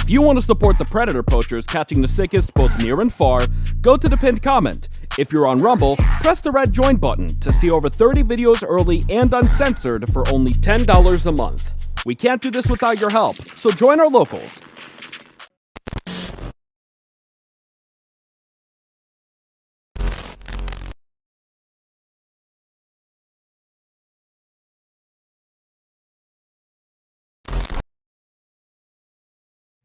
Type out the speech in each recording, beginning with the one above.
If you want to support the predator poachers catching the sickest both near and far, go to the pinned comment. If you're on Rumble, press the red join button to see over 30 videos early and uncensored for only $10 a month. We can't do this without your help, so join our locals.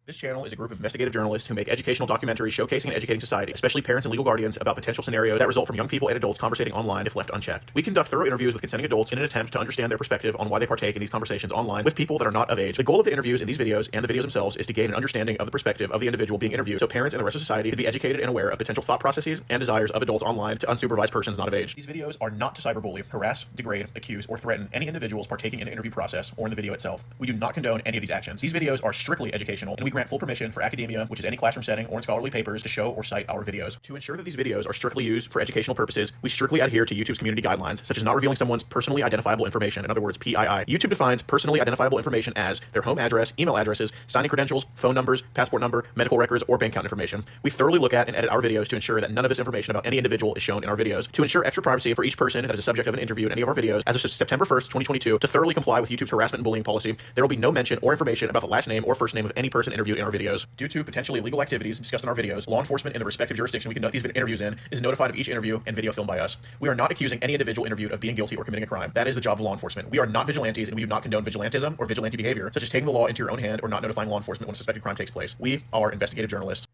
This channel is a group of investigative journalists who make educational documentaries showcasing and educating society, especially parents and legal guardians, about potential scenarios that result from young people and adults conversating online if left unchecked. We conduct thorough interviews with consenting adults in an attempt to understand their perspective on why they partake in these conversations online with people that are not of age. The goal of the interviews in these videos and the videos themselves is to gain an understanding of the perspective of the individual being interviewed, so parents and the rest of society can be educated and aware of potential thought processes and desires of adults online to unsupervised persons not of age. These videos are not to cyberbully, harass, degrade, accuse, or threaten any individuals partaking in the interview process or in the video itself. We do not condone any of these actions. These videos are strictly educational, and we grant full permission for academia, which is any classroom setting or in scholarly papers, to show or cite our videos. To ensure that these videos are strictly used for educational purposes, we strictly adhere to YouTube's community guidelines, such as not revealing someone's personally identifiable information, in other words, PII. YouTube defines personally identifiable information as their home address, email addresses, signing credentials, phone numbers, passport number, medical records, or bank account information. We thoroughly look at and edit our videos to ensure that none of this information about any individual is shown in our videos. To ensure extra privacy for each person that is a subject of an interview in any of our videos, as of September 1st, 2022, to thoroughly comply with YouTube's harassment and bullying policy, there will be no mention or information about the last name or first name of any person interviewed in our videos. Due to potentially illegal activities discussed in our videos, law enforcement in the respective jurisdiction we conduct these interviews in is notified of each interview and video filmed by us. We are not accusing any individual interviewed of being guilty or committing a crime. That is the job of law enforcement. We are not vigilantes, and we do not condone vigilantism or vigilante behavior, such as taking the law into your own hand or not notifying law enforcement when a suspected crime takes place. We are investigative journalists.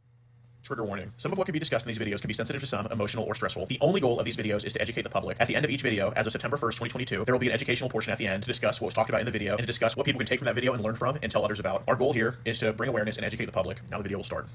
Trigger warning. Some of what can be discussed in these videos can be sensitive to some, emotional, or stressful. The only goal of these videos is to educate the public. At the end of each video, as of September 1st, 2022, there will be an educational portion at the end to discuss what was talked about in the video and to discuss what people can take from that video and learn from and tell others about. Our goal here is to bring awareness and educate the public. Now the video will start.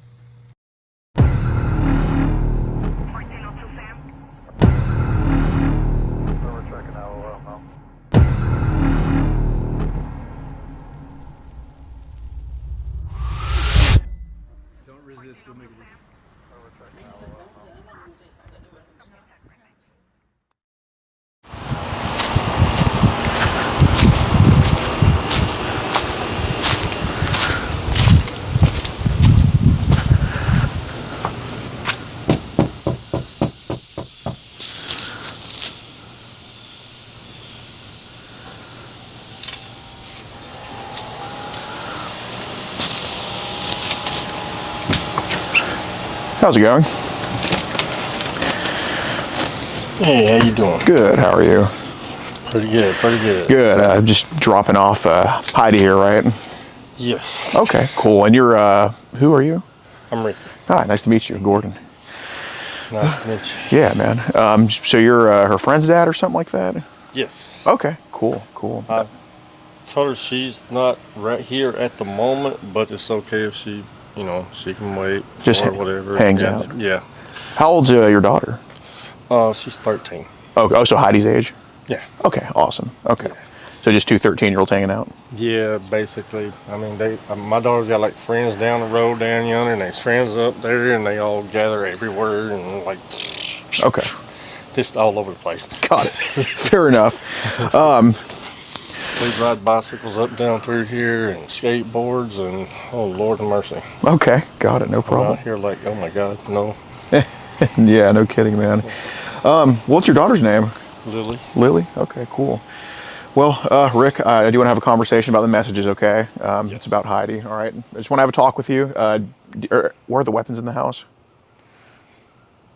How's it going? Hey, how you doing? Good, how are you? Pretty good, pretty good. Good, just dropping off Heidi here, right? Yes. Okay, cool. And you're, who are you? I'm Ricky. Hi, nice to meet you, Gordon. Nice to meet you. Yeah, man. So you're her friend's dad or something like that? Yes. Okay, cool. I told her she's not right here at the moment, but it's okay if she, she can wait just or whatever. Hangs out. Yeah. How old's your daughter? She's 13. Oh, so Heidi's age? Yeah. Okay, awesome. Okay. Yeah. So just two 13-year-olds hanging out? Yeah, basically. I mean, my daughter's got like friends down the road down yonder, and there's friends up there, and they all gather everywhere, and like, okay, just all over the place. Got it. Fair enough. We ride bicycles up down through here and skateboards, and oh Lord have mercy. Okay, got it. No problem. I'm out here like, oh my God, no. Yeah, no kidding, man. What's your daughter's name? Lily. Lily? Okay, cool. Well, Rick, I do want to have a conversation about the messages, okay? Yes. It's about Heidi, all right? I just want to have a talk with you. Where are the weapons in the house?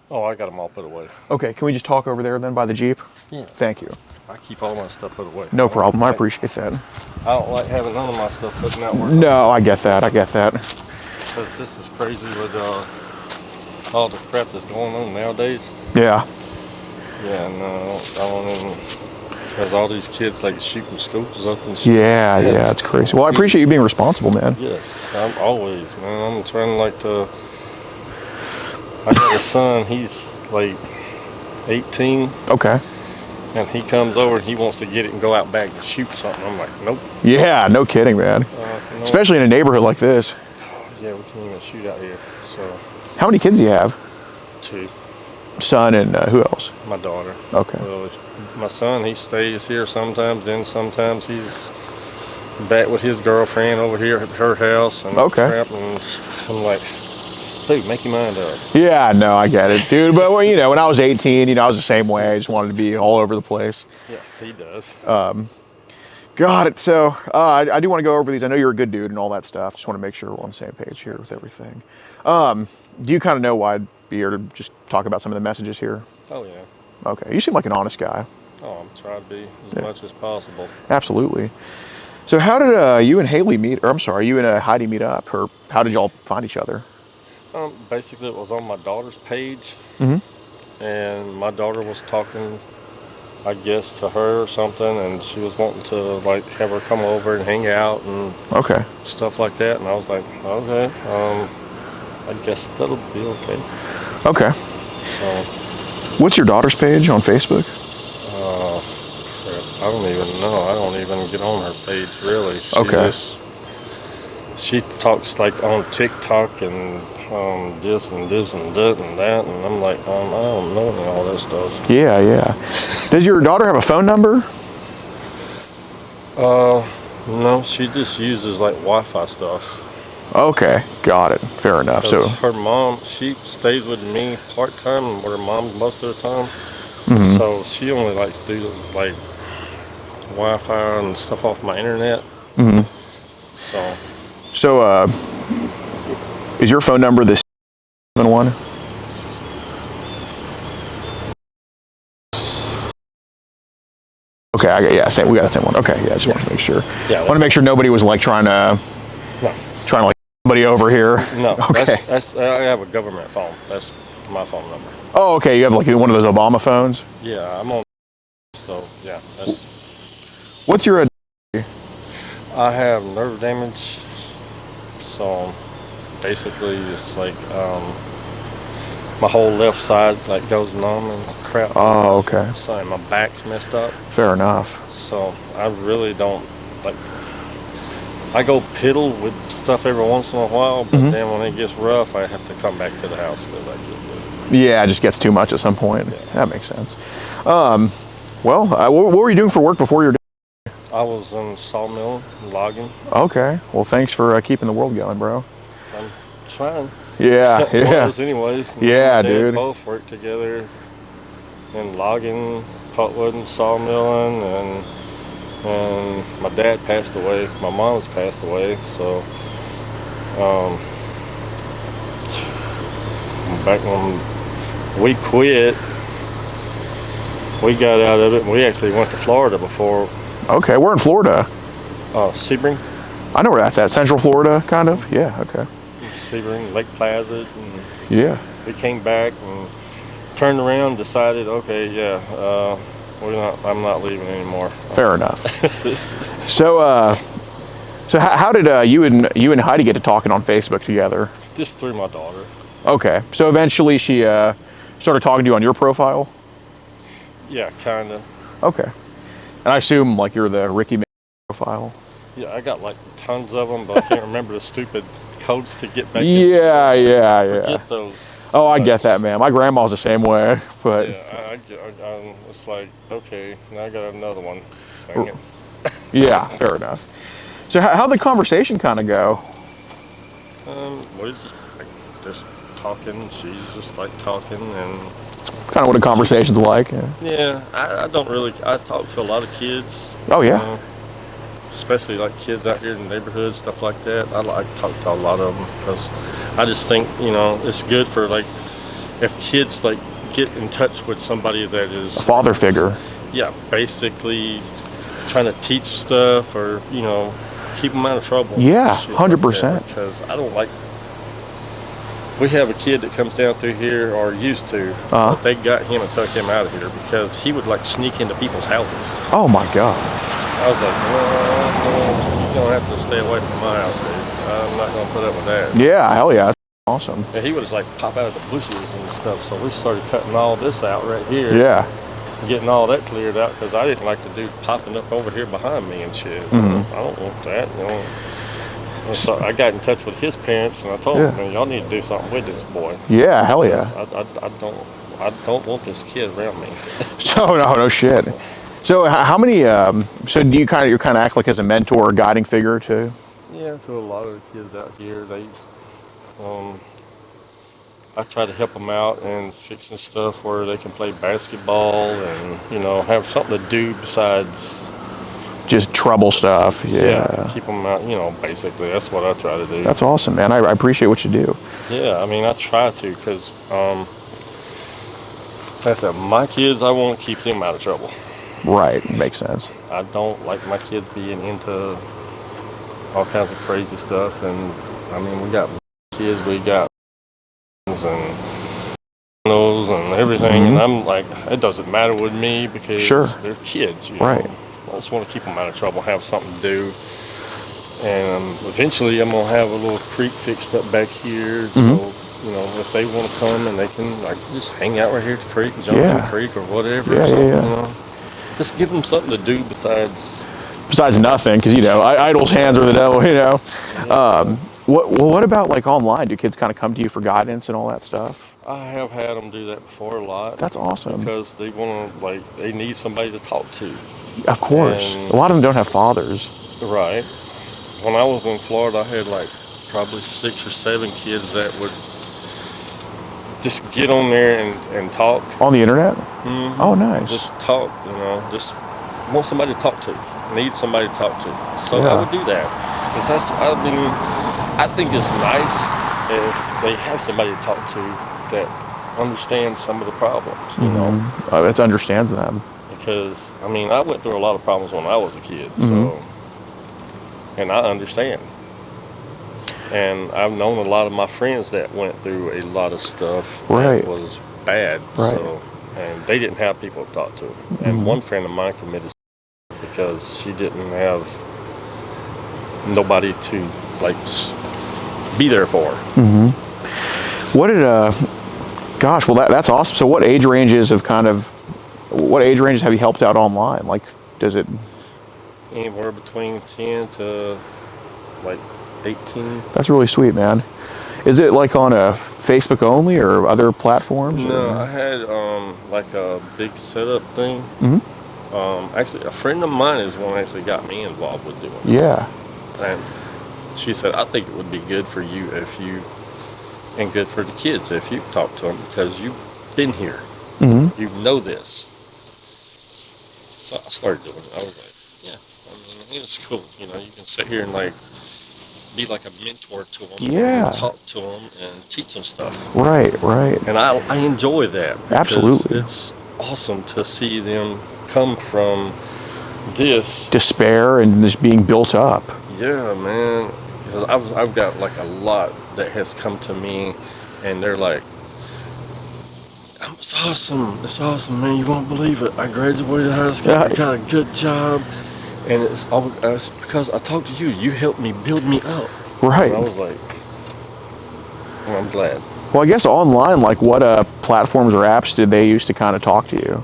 Oh, I got them all put away. Okay, can we just talk over there then by the Jeep? Yeah. Thank you. I keep all my stuff put away. No problem. I appreciate that. I don't like having none of my stuff putting out work. No, I get that. Because this is crazy with all the crap that's going on nowadays. Yeah. Yeah, no, I don't even... Because all these kids like shooting schools up and shit. Yeah, it's crazy. Well, I appreciate you being responsible, man. Yes, I'm always, man. I'm trying to I got a son, he's like 18. Okay. And he comes over and he wants to get it and go out back and shoot something. I'm like, nope. Yeah, no kidding, man. No. Especially in a neighborhood like this. Yeah, we can't even shoot out here. So. How many kids do you have? 2. Son and who else? My daughter. Okay. Well, my son, he stays here sometimes. Then sometimes he's back with his girlfriend over here at her house. And Okay. and I'm like, dude, make your mind up. Yeah, no, I get it, dude. But when, you know, when I was 18, you know, I was the same way. I just wanted to be all over the place. Yeah, he does. Got it. So I do want to go over these. I know you're a good dude and all that stuff. Just want to make sure we're on the same page here with everything. Do you kind of know why I'd be here to just talk about some of the messages here? Oh, yeah. Okay. You seem like an honest guy. Oh, I'm trying to be as much as possible. Absolutely. So how did you and Haley meet, or I'm sorry, you and Heidi meet up, or how did y'all find each other? Basically, it was on my daughter's page, Mm-hmm. and my daughter was talking, I guess, to her or something, and she was wanting to like have her come over and hang out and Okay. stuff like that. And I was like, okay, I guess that'll be okay. Okay. So, What's your daughter's page on Facebook? crap, I don't even know. I don't even get on her page really. Okay. She talks like on TikTok and this and this and that and that, and I'm like, I don't know any of all this stuff. Yeah, yeah. Does your daughter have a phone number? No, she just uses like Wi-Fi stuff. Okay, got it. Fair enough. So, Her mom, she stays with me part-time and with her mom most of the time. mhm. So she only likes to do like Wi-Fi and stuff off my internet. Mhm. So Is your phone number the 7-1? Okay, we got the same one. Okay, yeah, I just wanted to make sure. Yeah, I want to make sure nobody was like trying to like somebody over here. no, Okay. that's I have a government phone. That's my phone number. Oh, okay. You have like one of those Obama phones. Yeah, I'm on. So yeah, that's. What's your? I have nerve damage. So basically, it's like my whole left side like goes numb and crap. Oh, okay. So my back's messed up. Fair enough. So I really don't like. I go piddle with stuff every once in a while, but Mhm. then when it gets rough, I have to come back to the house because I get Yeah, it just gets too much at some point. Yeah. That makes sense. Well, what were you doing for work before you were I was in sawmill logging. Okay. Well, thanks for keeping the world going, bro. I'm trying. Yeah, yeah. Was anyways. Yeah, Dad dude. Both work together in logging, pulpwood, sawmilling, and my dad passed away. My mom's passed away, so back when we quit, we got out of it. And we actually went to Florida before. Okay, we're in Florida. Sebring. I know where that's at. Central Florida, kind of. Yeah. Okay. Sebring, Lake Placid, and Yeah. we came back and turned around, decided, okay, yeah, I'm not leaving anymore. Fair enough. So, so how did you and Heidi get to talking on Facebook together? Just through my daughter. Okay. So eventually she started talking to you on your profile. Yeah, kind of. Okay. And I assume like you're the Ricky profile. Yeah, I got like tons of them, but I can't remember the stupid codes to get back. Yeah, yeah, yeah. Forget those. Oh, I get that, man. My grandma's the same way, but Yeah, it's like, okay, now I got another one. Dang it. yeah, fair enough. So how'd the conversation kind of go? We're just talking. She's just like talking, and Kind of what a conversation's like. Yeah. yeah, I don't really. I talk to a lot of kids. Oh yeah. Especially like kids out here in the neighborhood, stuff like that. I like to talk to a lot of them because I just think, it's good for like if kids like get in touch with somebody that is A father figure. yeah, basically trying to teach stuff or keep them out of trouble. Yeah, Shit 100%. Because I don't like. We have a kid that comes down through here, or used to. Uh-huh. But they got him and took him out of here because he would like sneak into people's houses. Oh my God. I was like, well, you're gonna have to stay away from my house, dude. I'm not gonna put up with that. Yeah, hell yeah. That's awesome. And he would just like pop out of the bushes and stuff. So we started cutting all this out right here. Yeah. Getting all that cleared out because I didn't like the dude popping up over here behind me and shit. Mhm. I don't want that. And so I got in touch with his parents and I told them, man, y'all need to do something with this boy. Yeah, hell yeah. I don't want this kid around me. So no shit. So how many? So do you kind of act like as a mentor or guiding figure too? Yeah, to a lot of the kids out here, I try to help them out and fixing stuff where they can play basketball and have something to do besides Just trouble stuff. Yeah. keep them out. Basically that's what I try to do. That's awesome, man. I appreciate what you do. Yeah, I mean I try to because like I said, my kids I want to keep them out of trouble. Right. Makes sense. I don't like my kids being into all kinds of crazy stuff, and I mean we got kids, we got and those and everything, and I'm like, it doesn't matter with me because they're kids, Right. I just want to keep them out of trouble, have something to do, and eventually I'm gonna have a little creek fixed up back here, so if they want to come and they can just hang out right here at the creek, jump in the creek or whatever, just give them something to do besides nothing, because idle hands are the devil. What about like online? Do kids kind of come to you for guidance and all that stuff? I have had them do that before a lot. That's awesome. Because they want to, they need somebody to talk to. Of course. And, a lot of them don't have fathers. Right. When I was in Florida, I had probably 6 or 7 kids that would just get on there and talk. On the internet? Mm-hmm. Oh, nice. Just talk, just want somebody to talk to. Need somebody to talk to. So I would do that. Because I think it's nice if they have somebody to talk to that understands some of the problems, It understands them. Because, I mean, I went through a lot of problems when I was a kid, so, and I understand. And I've known a lot of my friends that went through a lot of stuff that was bad, so, and they didn't have people to talk to. And one friend of mine committed suicide because she didn't have nobody to, be there for her. What did, gosh, well, that's awesome. So what age ranges have you helped out online? Like, does it? Anywhere between 10 to 18. That's really sweet, man. Is it like on a Facebook only or other platforms? No, I had a big setup thing. Actually, a friend of mine is one actually got me involved with doing it. Yeah. And she said, I think it would be good for you and good for the kids if you talk to them because you've been here. You know this. So I started doing it. I was like, yeah, I mean, it's cool. You can sit here and be like a mentor to them. Yeah. And talk to them and teach them stuff. Right. And I enjoy that. Absolutely. It's awesome to see them come from this despair and just being built up. Yeah, man. I've got a lot that has come to me, and they're like, "It's awesome, man. You won't believe it. I graduated high school. I got a good job, and it's because I talked to you. You helped me build me up." Right. And I was like, well, I'm glad. Well, I guess online, what platforms or apps did they use to kind of talk to you?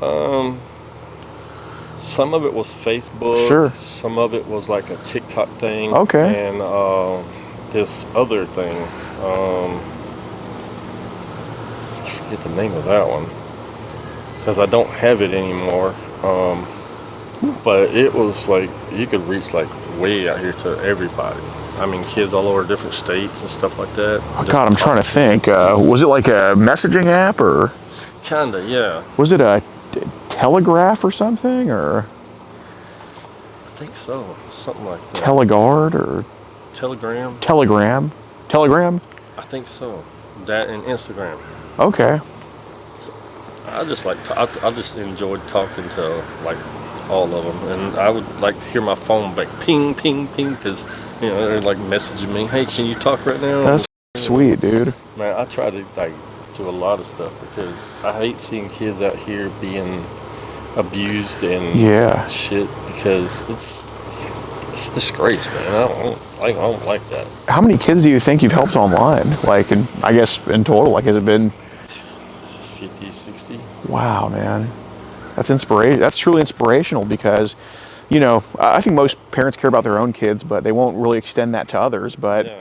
Some of it was Facebook. Sure. Some of it was like a TikTok thing. Okay. And this other thing, I forget the name of that one because I don't have it anymore. But it was you could reach way out here to everybody. I mean, kids all over different states and stuff like that. Oh, God, I'm trying to think. Was it like a messaging app or? Kinda, yeah. Was it a Telegraph or something, or? I think so. Something like that. Teleguard or? Telegram. Telegram? I think so. That and Instagram. Okay. I just I just enjoyed talking to all of them, and I would like to hear my phone ping, ping, ping, because they're messaging me, hey, can you talk right now? That's sweet, dude. Man, I try to do a lot of stuff because I hate seeing kids out here being abused and shit, because it's disgrace, man. I don't like that. How many kids do you think you've helped online? I guess in total, has it been 50, 60? Wow, man. That's inspiration. That's truly inspirational because, I think most parents care about their own kids, but they won't really extend that to others. But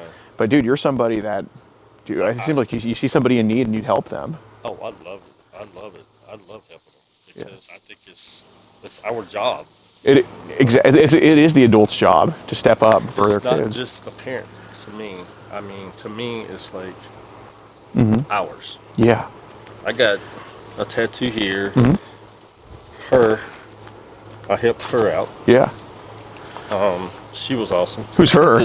dude, you're somebody that, it seems like you see somebody in need and you'd help them. Oh, I love it. I love helping them because I think It's our job. It is the adult's job to step up for their It's not kids. just a parent to me. I mean, to me, it's like ours. Yeah. I got a tattoo here. Mm-hmm. I helped her out. Yeah. She was awesome. Who's her?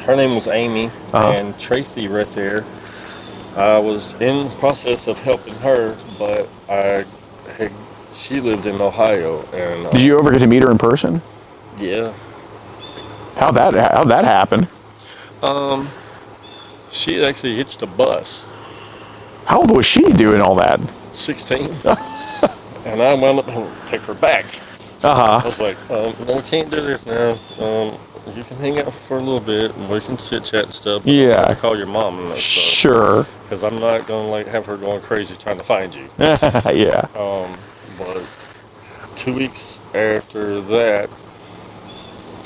Her name was Amy, Uh-huh. and Tracy right there. I was in the process of helping her, but she lived in Ohio, and Did you ever get to meet her in person? yeah. How'd that happen? She actually hitched a bus. How old was she doing all that? 16. And I wound up having to take her back. I was like, no, we can't do this now. You can hang out for a little bit and we can chit chat and stuff. But Yeah. I'm gonna call your mom and that stuff. Sure. Because I'm not gonna like have her going crazy trying to find you. Yeah. But 2 weeks after that,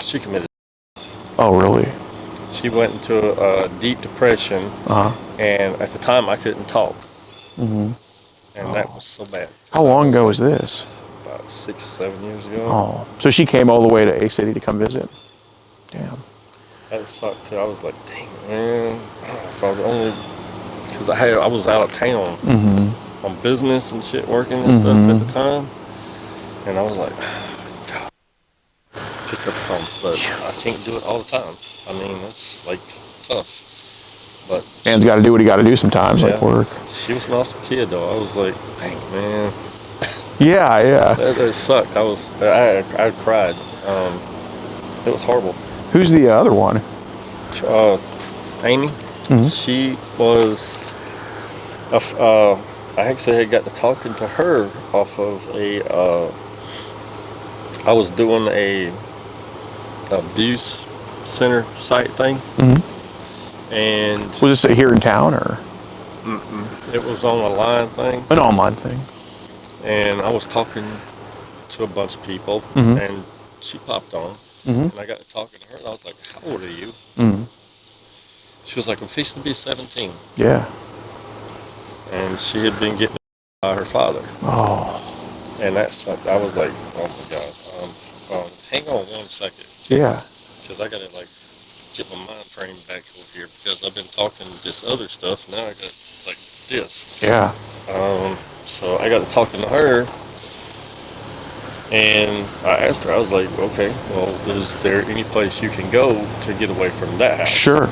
she committed. Oh, really? She went into a deep depression, and at the time I couldn't talk. And that was so bad. How long ago was this? About 6, 7 years ago. Oh, so she came all the way to A City to come visit. Damn. That sucked too. I was like, dang man, if I was only, because I was out of town on business and shit, working and stuff at the time, and I was like, God, picked up the phone, but I can't do it all the time. I mean, that's like tough. But Man's got to do what he got to do sometimes, like work. She was an awesome kid though. I was like, dang man, Yeah. that sucked. I cried. It was horrible. Who's the other one? Amy. She was. I actually had got to talking to her off of I was doing a abuse center site thing, and Was this here in town or it was on a line thing, an online thing? and I was talking to a bunch of people, and she popped on, and I got to talking to her, and I was like, "How old are you?" She was like, "I'm fixing to be 17," Yeah. and she had been getting by her father, Oh. and that sucked. I was like, "Oh my God." Hang on 1 second. Yeah. Because I gotta like get my mind frame back over here because I've been talking this other stuff. Now I got like this. Yeah. So I got to talking to her, and I asked her. I was like, "Okay, well, is there any place you can go to get away from that house?" Sure.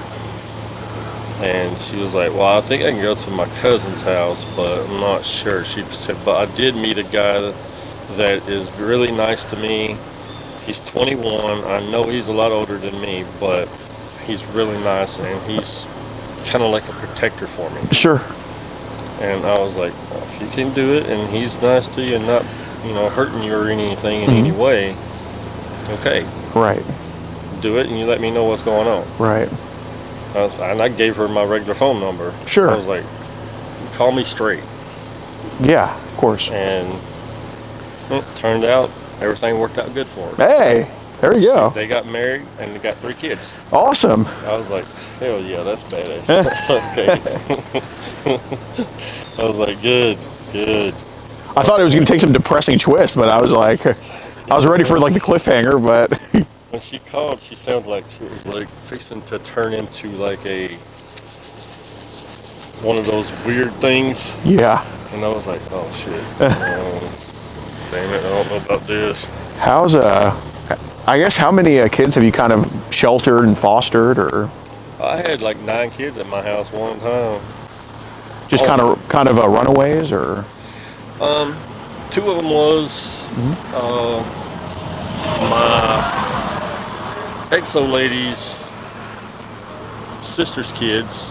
And she was like, "Well, I think I can go to my cousin's house, but I'm not sure." She said, "But I did meet a guy that is really nice to me. He's 21. I know he's a lot older than me, but he's really nice, and he's kind of like a protector for me." Sure. And I was like, well, if you can do it, and he's nice to you and not, hurting you or anything in any way, okay, Right. do it, and you let me know what's going on. Right. And I gave her my regular phone number. Sure. I was like, call me straight. Yeah, of course. And it turned out everything worked out good for her. Hey, there you go. They got married and they got 3 kids. Awesome. I was like, hell yeah, that's badass. Okay. I was like, good. I thought it was going to take some depressing twist, but I was like, I was ready for like the cliffhanger, but When she called, she sounded like she was like fixing to turn into like one of those weird things. yeah. And I was like, oh shit. Damn it, I don't know about this. How's I guess how many kids have you kind of sheltered and fostered, or I had like 9 kids at my house one time. just kind of runaways, or 2 of them was my ex-old lady's sister's kids.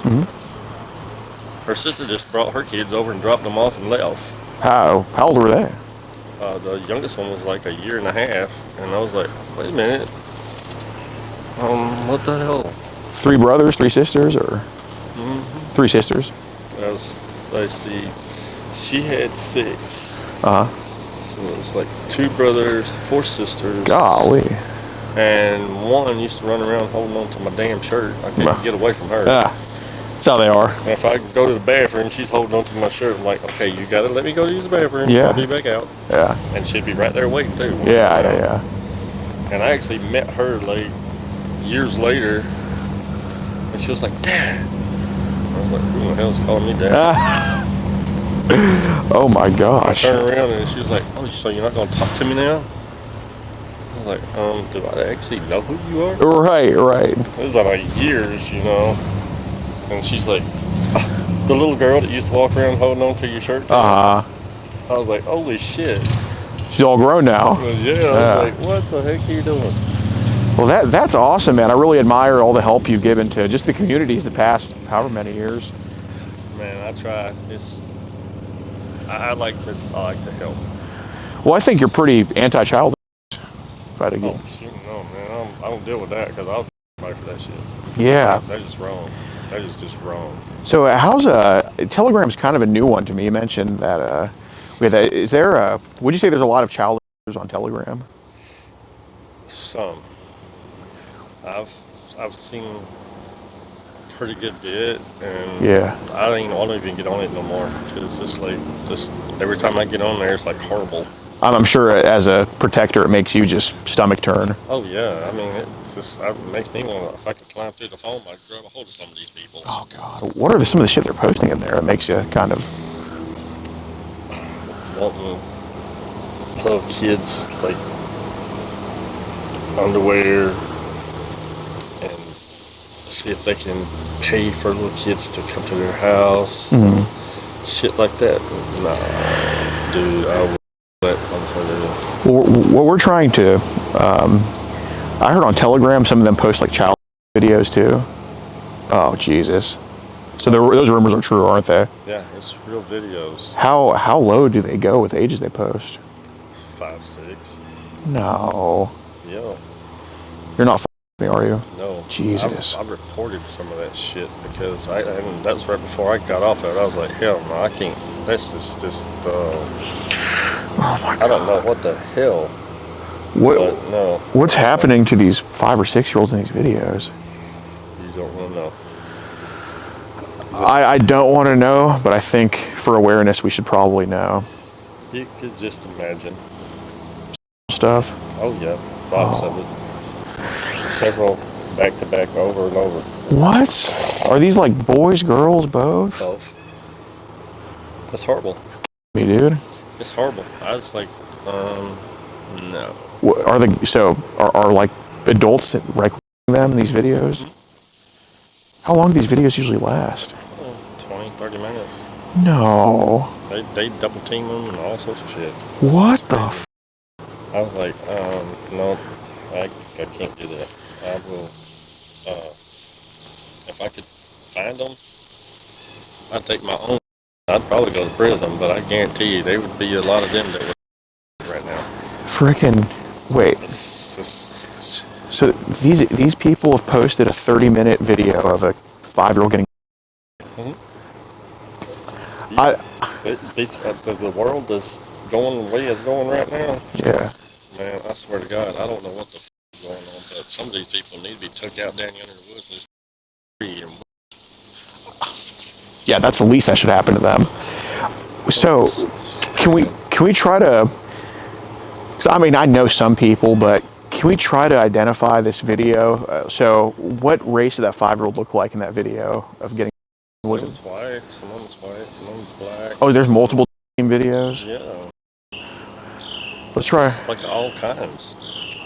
Her sister just brought her kids over and dropped them off and left. how old were they? The youngest one was like 1.5 years, and I was like, wait a minute. What the hell? 3 brothers, 3 sisters, or 3 sisters? Let's see. She had 6. Uh huh. So it was like 2 brothers, 4 sisters. Golly. And one used to run around holding on to my damn shirt. I couldn't get away from her. That's how they are. And if I go to the bathroom, she's holding on to my shirt. I'm like, okay, you gotta let me go to use the bathroom. Yeah. I'll be back out. Yeah. And she'd be right there waiting too. Yeah. And I actually met her like years later, and she was like, Dad. I was like, who the hell's calling me Dad? Oh my I gosh. turned around and she was like, oh, so you're not gonna talk to me now? I was like, do I actually know who you are? Right. It was about like years, you know. And she's like, the little girl that used to walk around holding on to your shirt. I was like, holy shit. She's all grown now. I was like, what the heck are you doing? Well, that's awesome, man. I really admire all the help you've given to just the communities the past however many years. Man, I try. I like to help. Well, I think you're pretty anti-child. Oh, shoot, no, man. I don't deal with that because I'll fight for that shit. Yeah. That's just wrong. That is just wrong. So how's Telegram's kind of a new one to me. You mentioned that. Is there would you say there's a lot of child abusers on Telegram? Some. I've seen a pretty good bit, and I don't even get on it no more because it's like just every time I get on there, it's like horrible. I'm sure as a protector, it makes you just stomach turn. Oh yeah, I mean it makes me want to. If I could climb through the phone, I'd grab a hold of some of these people. Oh God, what are some of the shit they're posting in there that makes you kind of wanting little kids like underwear and see if they can pay for little kids to come to their house, shit like that. Nah, dude, I would let them. Well, what we're trying to, I heard on Telegram some of them post like child videos too. Oh Jesus! So those rumors are true, aren't they? Yeah, it's real videos. How low do they go with ages they post? 5, 6. No. Yeah. You're not me, are you? No. Jesus. I reported some of that shit because and that was right before I got off of it. I was like, hell no, I can't. That's just oh my God. I don't know what the hell. What's happening to these 5 or 6-year-olds in these videos? You don't want to know. I don't want to know, but I think for awareness we should probably know. You could just imagine. Stuff. Oh yeah, lots of it. Several back to back over and over. What? Are these like boys, girls, both? Both. That's horrible. Me, dude. It's horrible. I was like, no. What, are like adults recording them in these videos? Mm-hmm. How long do these videos usually last? 20, 30 minutes. No. They double team them and all sorts of shit. What the f? I was like, no, I can't do that. I will, if I could find them, I'd take my own. I'd probably go to prison, but I guarantee you there would be a lot of them that would right now. Frickin', wait. So these people have posted a 30-minute video of a 5-year-old getting. The world is going the way it's going right now. Yeah. Man, I swear to God, I don't know what the f is going on, but some of these people need to be took out down yonder in the woods and yeah, that's the least that should happen to them. So, can we try to? Because I mean, I know some people, but can we try to identify this video? So, what race did that 5-year-old look like in that video of getting? Someone's white, someone's black. Oh, there's multiple videos. Yeah. Let's try. Like all kinds.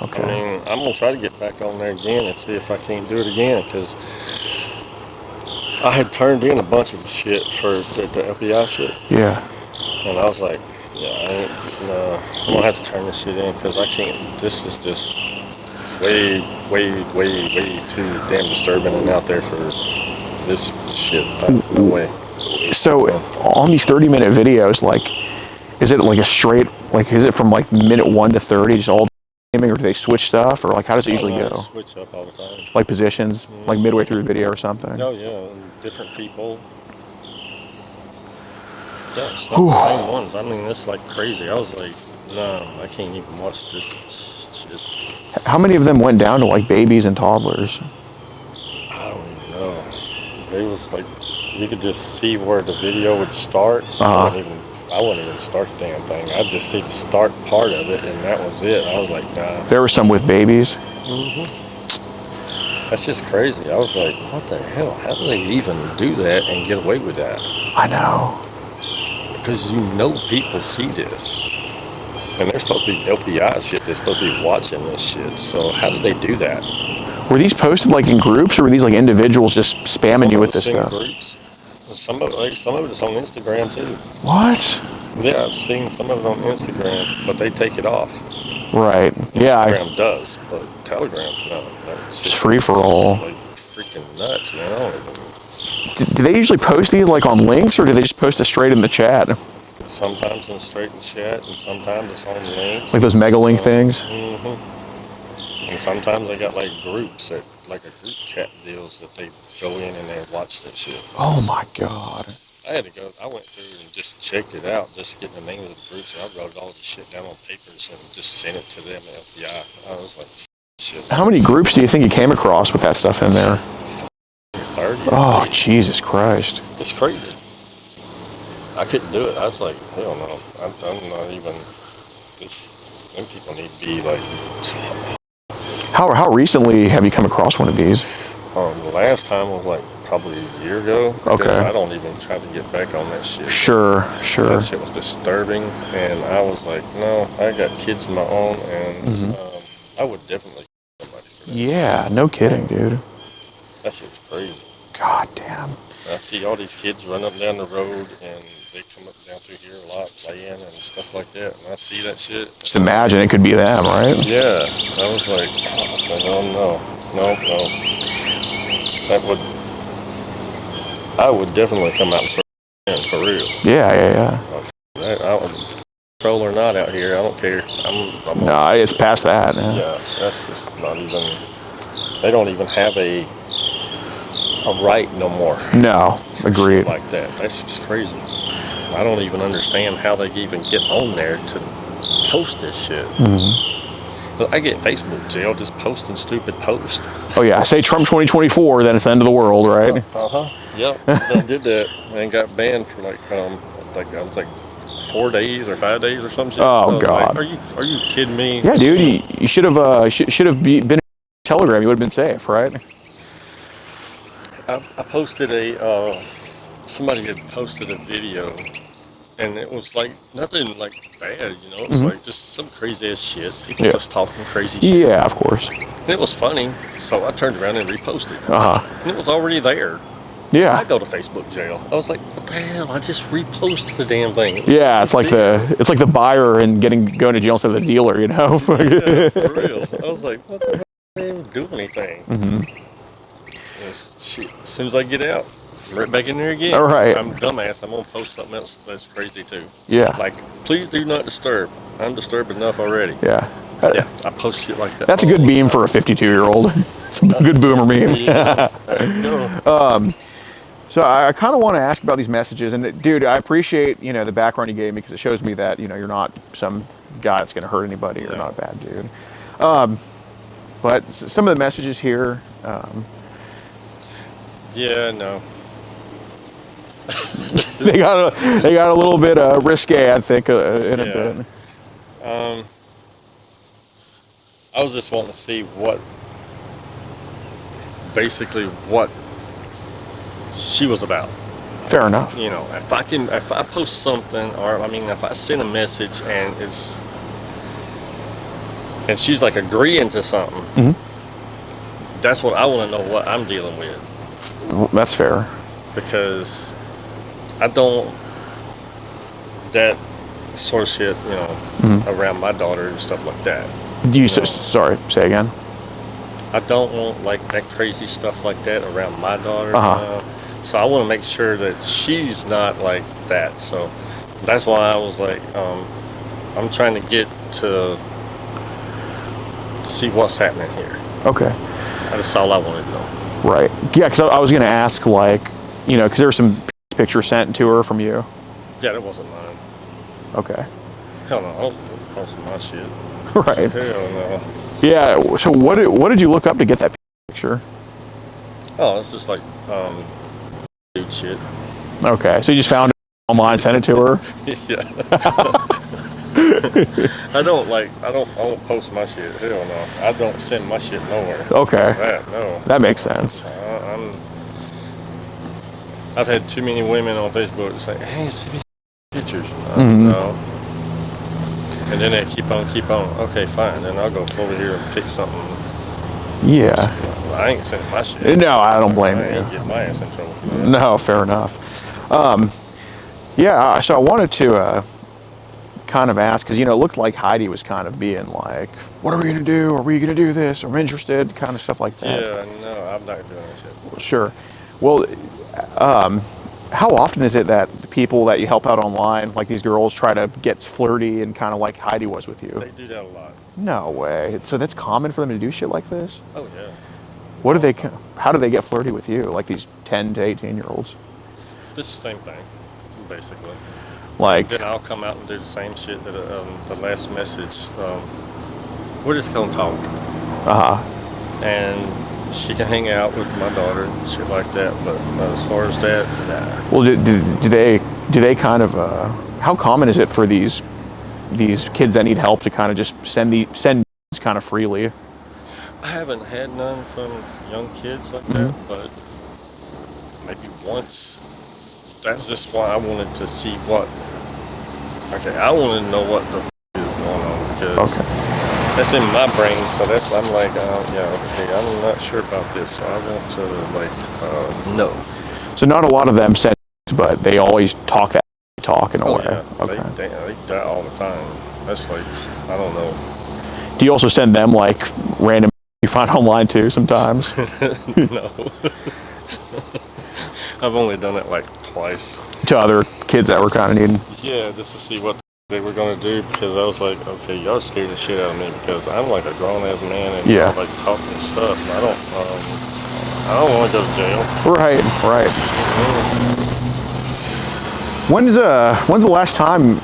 Okay. I mean, I'm gonna try to get back on there again and see if I can't do it again because I had turned in a bunch of shit for the FBI shit. Yeah. And I was like, yeah, I'm gonna have to turn this shit in because I can't. This is just way too damn disturbing and out there for this shit. No way. So on these 30-minute videos, like, is it like a straight, like, is it from like minute 1 to 30, just all gaming, or do they switch stuff, or like how does it usually go? Switch up all the time. Like positions, like midway through the video or something? Oh yeah, different people. Yeah, it's not the same ones. I mean, it's like crazy. I was like, no, I can't even watch this shit. How many of them went down to like babies and toddlers? I don't even know. They was like you could just see where the video would start. I wouldn't even start the damn thing. I'd just see the start part of it, and that was it. I was like, nah. There were some with babies. That's just crazy. I was like, what the hell? How do they even do that and get away with that? I know. Because you know people see this. And they're supposed to be LPI shit. They're supposed to be watching this shit. So how did they do that? Were these posted like in groups, or were these like individuals just spamming you with this stuff? Groups. Some of it's on Instagram too. What? Yeah, I've seen some of it on Instagram, but they take it off. Right. Yeah. Instagram does, but Telegram, no. It's free for all. Like freaking nuts, man. I don't even... Do they usually post these like on links, or do they just post it straight in the chat? Sometimes in straight in chat, and sometimes it's on links. Like those mega link things? And sometimes they got like groups, like a group chat deals that they go in and they watch that shit. Oh my God. I went through and just checked it out, just to get the name of the groups, and I wrote all the shit down on papers and just sent it to them at FBI. I was like, shit. How many groups do you think you came across with that stuff in there? 30. Oh, Jesus Christ. It's crazy. I couldn't do it. I was like, hell no. I'm not even, them people need to be like... How recently have you come across one of these? The last time was like probably a year ago. Okay. I don't even try to get back on that shit. Sure. That shit was disturbing, and I was like, no, I got kids of my own, and I would definitely kill somebody for that. Yeah, no kidding, dude. That shit's crazy. God damn. I see all these kids run up and down the road, and they come up and down through here a lot playing and stuff like that, and I see that shit. Just imagine it could be them, right? Yeah, I was like, oh, no. I would definitely come out and start for real. Yeah. I would troll or not out here, I don't care. No, it's past that. Yeah, that's just not even, they don't even have a right no more. No, agreed. Like that. That's just crazy. I don't even understand how they even get on there to post this shit. I get Facebook jail just posting stupid posts. Oh yeah, say Trump 2024, then it's the end of the world, right? Yep. I did that and got banned for like I was like 4 days or 5 days or something. Oh God. Like, are you kidding me? Yeah, dude, you should have been in Telegram. You would have been safe, right? I posted somebody had posted a video, and it was like nothing like bad, It was like just some crazy ass shit. People just talking crazy shit. Yeah, of course. And it was funny, so I turned around and reposted. And it was already there. Yeah. I go to Facebook jail. I was like, what the hell? I just reposted the damn thing. Yeah, it's like the buyer and going to jail instead of the dealer, Yeah, for real. I was like, what the hell? I didn't even do anything. Shit. As soon as I get out, I'm right back in there again. All right. I'm a dumbass. I'm gonna post something else that's crazy too. Yeah. Like, please do not disturb. I'm disturbed enough already. Yeah. Yeah. I post shit like that. That's a good meme for a 52-year-old. It's a good boomer meme. Yeah. There you go. So I kind of want to ask about these messages, and dude, I appreciate the background you gave me because it shows me that you're not some guy that's going to hurt anybody or not a bad dude. But some of the messages here. Yeah, no. they got a little bit risque, I think, in a bit. I was just wanting to see what she was about. Fair enough. If I post something, or if I send a message and she's like agreeing to something, that's what I want to know what I'm dealing with. Well, that's fair. Because I don't that sort of shit, around my daughter and stuff like that. Sorry, say again. I don't want like that crazy stuff like that around my daughter. So I want to make sure that she's not like that. So that's why I was like, I'm trying to get to see what's happening here. Okay. That's all I wanted to know. Right. Yeah, because I was going to ask, because there were some pictures sent to her from you. Yeah, that wasn't mine. Okay. Hell no, I don't post my shit. Right. Hell no. Yeah. So what did you look up to get that picture? Oh, it's just like dude shit. Okay, so you just found it online, sent it to her? Yeah. I won't post my shit. Hell no. I don't send my shit nowhere. Okay. No. That makes sense. I've had too many women on Facebook say, hey, send me pictures. Mm-hmm. No. And then they keep on. Okay, fine. Then I'll go over here and pick something. Yeah. I ain't sending my shit. No, I don't blame I you. ain't getting my ass in trouble for that. No, fair enough. Yeah, so I wanted to kind of ask, because, you know, it looked like Heidi was kind of being like, what are we going to do? Are we going to do this? I'm interested, kind of stuff like that. Yeah, no, I'm not doing that shit. Sure. Well, how often is it that the people that you help out online, like these girls, try to get flirty and kind of like Heidi was with you? They do that a lot. No way. So that's common for them to do shit like this? Oh, yeah. How do they get flirty with you, like these 10 to 18-year-olds? It's the same thing, basically. Like, Then I'll come out and do the same shit that the last message. We're just gonna talk. And she can hang out with my daughter and shit like that. But as far as that, nah. well, do they kind of? How common is it for these kids that need help to kind of just send kind of freely? I haven't had none from young kids like that, but maybe once. That's just why I wanted to see what. Okay, I want to know what the is going on because that's in my brain. So I'm like, yeah, okay, I'm not sure about this. So I want to know. So not a lot of them send, but they always talk in a way. Yeah, Okay. they die all the time. That's like, I don't know. Do you also send them like random you find online too sometimes? No. I've only done it like twice. To other kids that were kind of needing. Yeah, just to see what they were going to do because I was like, okay, y'all scared the shit out of me because I'm like a grown ass man and I'm like talking stuff. And I don't want to go to jail. Right. When's the last time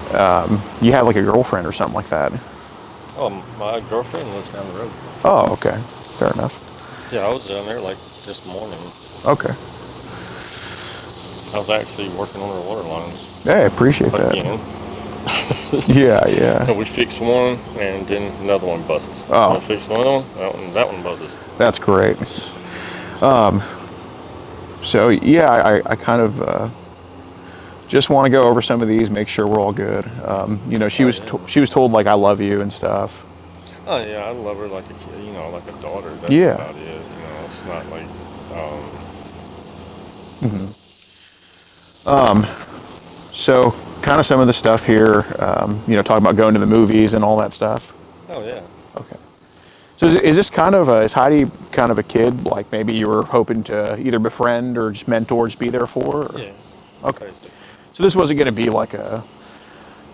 you had like a girlfriend or something like that? Oh, my girlfriend lives down the road. Oh, okay, fair enough. Yeah, I was down there like this morning. Okay. I was actually working on her water lines. Hey, I appreciate that. Again. Yeah. We fixed one, and then another one buzzes. Oh. We fixed one, that one buzzes. That's great. So yeah, I kind of just want to go over some of these, make sure we're all good. You know, she was told like I love you and stuff. Oh yeah, I love her like a kid, you know, like a daughter. That's about it. You know, it's not like. So kind of some of the stuff here, you know, talking about going to the movies and all that stuff. Oh yeah. Okay. So is this kind of is Heidi kind of a kid like maybe you were hoping to either befriend or just mentor, just be there for? Or? Yeah. Okay. Basically. So this wasn't going to be like a,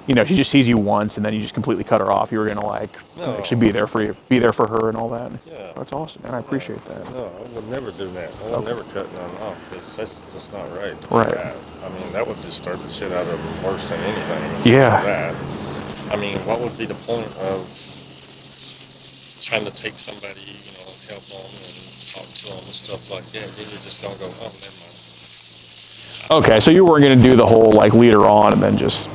you know, she just sees you once and then you just completely cut her off. You were going to like actually be there for her and all that. Yeah. That's awesome, man. I appreciate that. No, I would never do that. I would never cut none off because that's just not right. Right. I mean, that would disturb the shit out of them worse than anything. Yeah. That. I mean, what would be the point of trying to take somebody, you know, help them and talk to them and stuff like that? Then you're just gonna go, oh, never mind. Okay, so you weren't going to do the whole like lead her on and then just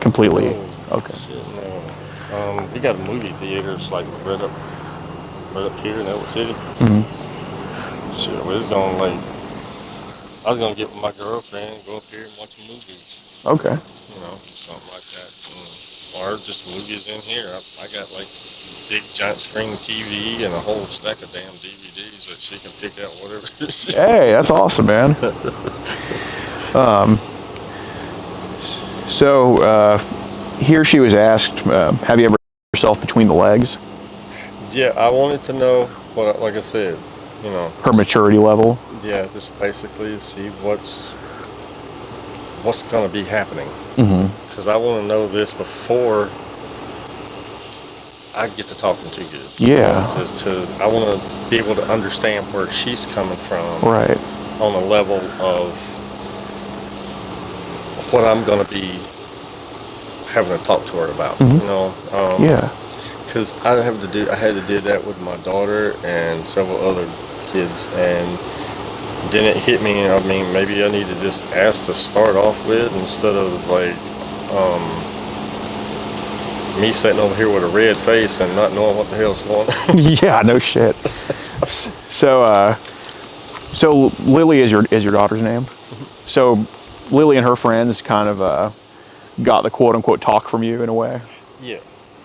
completely. Okay. Shit, no. We got a movie theaters like right up here in Elwood City. Shit, we was gonna I was gonna get with my girlfriend and go up here and watch a movie. Okay. You know, something like that. Or just movies in here. I got like big giant screen TV and a whole stack of damn DVDs that she can pick out whatever. Hey, that's awesome, man. So here she was asked, have you ever yourself between the legs? Yeah, I wanted to know what, like I said, you know, Her maturity level. yeah, just basically see what's going to be happening. Because I want to know this before I get to talking too good. Yeah. I want to be able to understand where she's coming from. Right. On a level of what I'm going to be having to talk to her about. You know. Yeah. Because I had to do that with my daughter and several other kids, and then it hit me. I mean, maybe I need to just ask to start off with instead of like me sitting over here with a red face and not knowing what the hell's going on. Yeah, no shit. So, so Lily is your daughter's name. So Lily and her friends kind of got the quote unquote talk from you in a way. Yeah.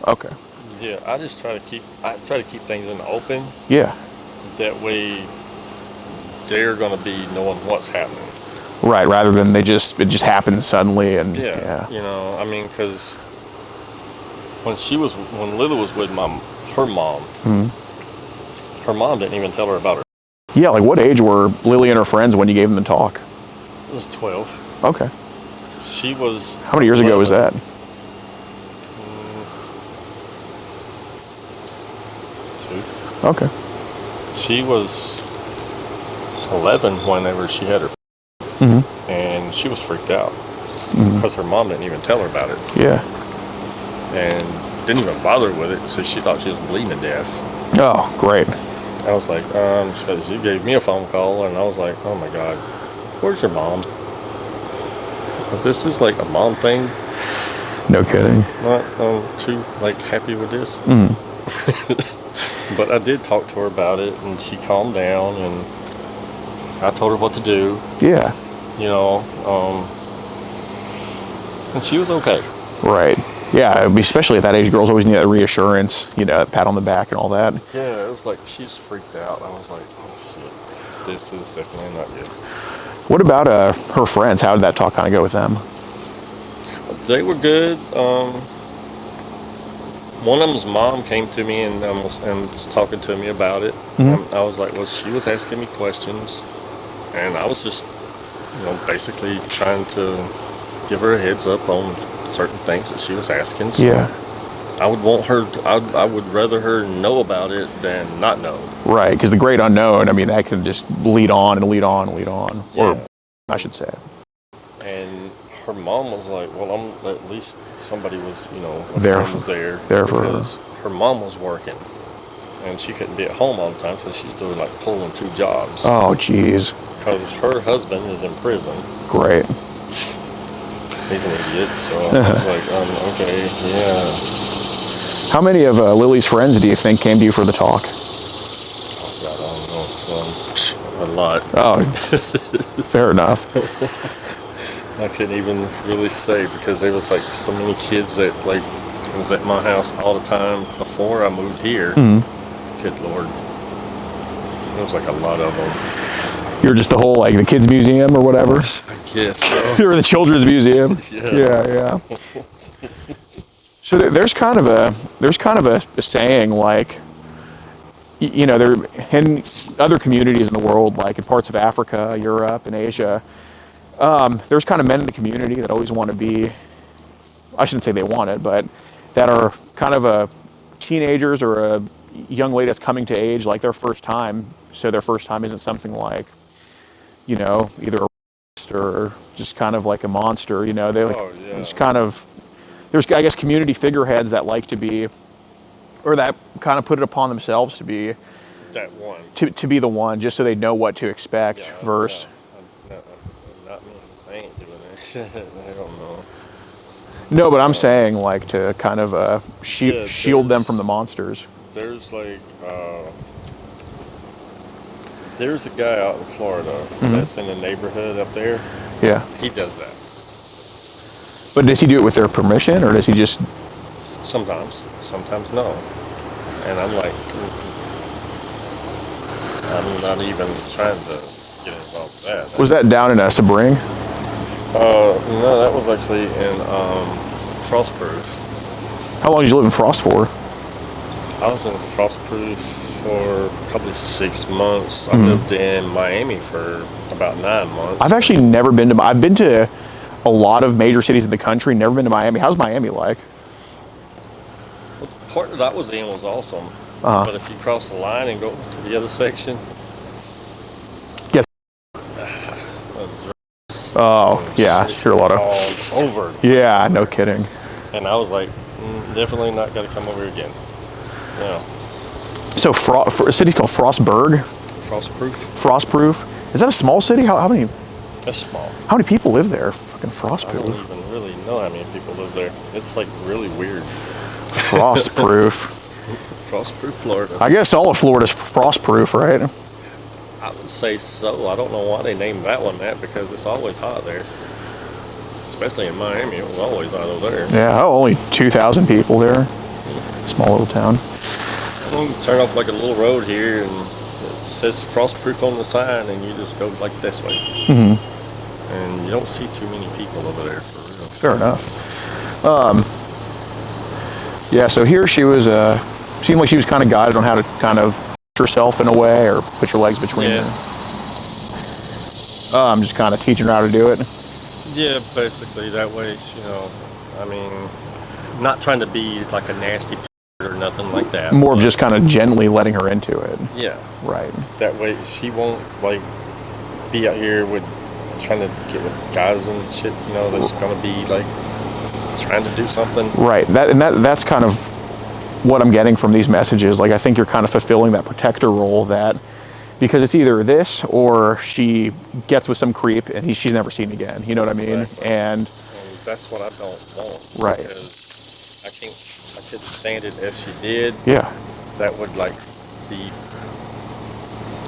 Okay. Yeah, I just try to keep things in the open. Yeah. That way, they're gonna be knowing what's happening. Right. Rather than it just happens suddenly and Yeah. You know, I mean, because when Lily was with her mom, her mom didn't even tell her about her. Yeah. Like, what age were Lily and her friends when you gave them the talk? It was 12. Okay. She was. How many years ago was that? Okay. She was 11 whenever she had her, and she was freaked out because her mom didn't even tell her about it. Yeah. And didn't even bother with it, so she thought she was bleeding to death. Oh, great. I was like, so she gave me a phone call, and I was like, oh my God, where's your mom? But this is like a mom thing. No kidding. Not too like happy with this. But I did talk to her about it, and she calmed down, and I told her what to do. Yeah. You know, and she was okay. Right. Yeah, especially at that age, girls always need that reassurance, you know, pat on the back and all that. Yeah, it was like she's freaked out. I was like, oh shit, this is definitely not good. What about her friends? How did that talk kind of go with them? They were good. One of them's mom came to me and was talking to me about it. I was like, well, she was asking me questions, and I was just, you know, basically trying to give her a heads up on certain things that she was asking. So Yeah. I would want her. I would rather her know about it than not know. Right, because the great unknown, I mean, that can just lead on and lead on and lead on. Yeah. Or, I should say. And her mom was like, well, at least somebody was, you know, was there for her. because her mom was working, and she couldn't be at home all the time, so she's doing like pulling 2 jobs. Oh, jeez. Because her husband is in prison. Great. He's an idiot. So I was like, okay, yeah. How many of Lily's friends do you think came to you for the talk? Oh, God, I don't know. A lot. Oh, fair enough. I couldn't even really say because there was like so many kids that like was at my house all the time before I moved here. Good Lord. There was like a lot of them. You're just the whole, like, the kids' museum or whatever? I guess so. You're the children's museum? Yeah. So there's kind of a saying, like, you know, there in other communities in the world, like in parts of Africa, Europe, and Asia, there's kind of men in the community that always want to be, I shouldn't say they want it, but that are kind of teenagers or a young lady that's coming to age, like their first time. So their first time isn't something like, you know, either a or just kind of like a monster, you know. They like, it's kind of, there's, I guess, community figureheads that like to be, or that kind of put it upon themselves to be that one. To be the one, just so they know what to expect. Versus, not me. I ain't doing that. I don't know. No, but I'm saying, like, to kind of shield them from the monsters. There's like there's a guy out in Florida that's in the neighborhood up there. Yeah. He does that. But does he do it with their permission, or does he just? Sometimes no. And I'm like, I'm not even trying to get involved with that. Was that down in Sebring? No, that was actually in Frostproof. How long did you live in Frost for? I was in Frostproof for probably 6 months. I lived in Miami for about 9 months. I've actually never been to. I've been to a lot of major cities in the country. Never been to Miami. How's Miami like? Well, the part that I was in was awesome. But if you cross the line and go to the other section, Yeah. Oh yeah, sure, a lot of. all over. Yeah, no kidding. And I was like, definitely not going to come over again. Yeah. So a city called Frostburg. Frostproof. Frostproof. Is that a small city? How many? That's small. How many people live there? Fucking frost I proof. don't even really know how many people live there. It's like really weird. Frost proof. Frost-proof Florida. I guess all of Florida's frost proof, right? I would say so. I don't know why they named that one that, because it's always hot there. Especially in Miami, it was always hot over there. Yeah, only 2,000 people there. Small little town. You turn off like a little road here, and it says frost-proof on the sign, and you just go like this way. Mm-hmm. And you don't see too many people over there, for real. Fair enough. Yeah, so here she was, seemed like she was kind of guided on how to kind of push herself in a way, or put your legs between Yeah. I'm just kind of teaching her how to do it. Yeah, basically that way, you know, I mean, not trying to be like a nasty or nothing like that. More of just kind of gently letting her into it. Yeah. Right. That way she won't like be out here with trying to get with guys and shit, you know, that's gonna be like trying to do something. Right. That's kind of what I'm getting from these messages. Like, I think you're kind of fulfilling that protector role, that because it's either this or she gets with some creep and she's never seen again. You know what I mean? Exactly. And that's what I don't want. Right. Because I couldn't stand it if she did. yeah. That would like be,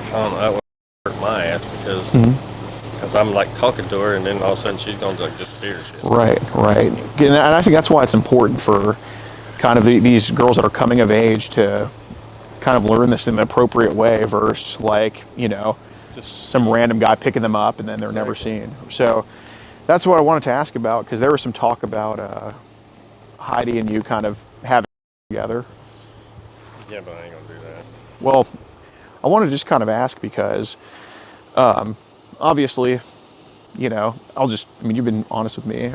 I don't know, that would hurt my ass because I'm like talking to her and then all of a sudden she's gonna like disappear. Right. And I think that's why it's important for kind of these girls that are coming of age to kind of learn this in the appropriate way versus like, you know, Just some random guy picking them up and then they're never seen. So that's what I wanted to ask about, because there was some talk about Heidi and you kind of having together. Yeah, but I ain't gonna do that. Well, I wanted to just kind of ask because obviously, you know, I mean, you've been honest with me.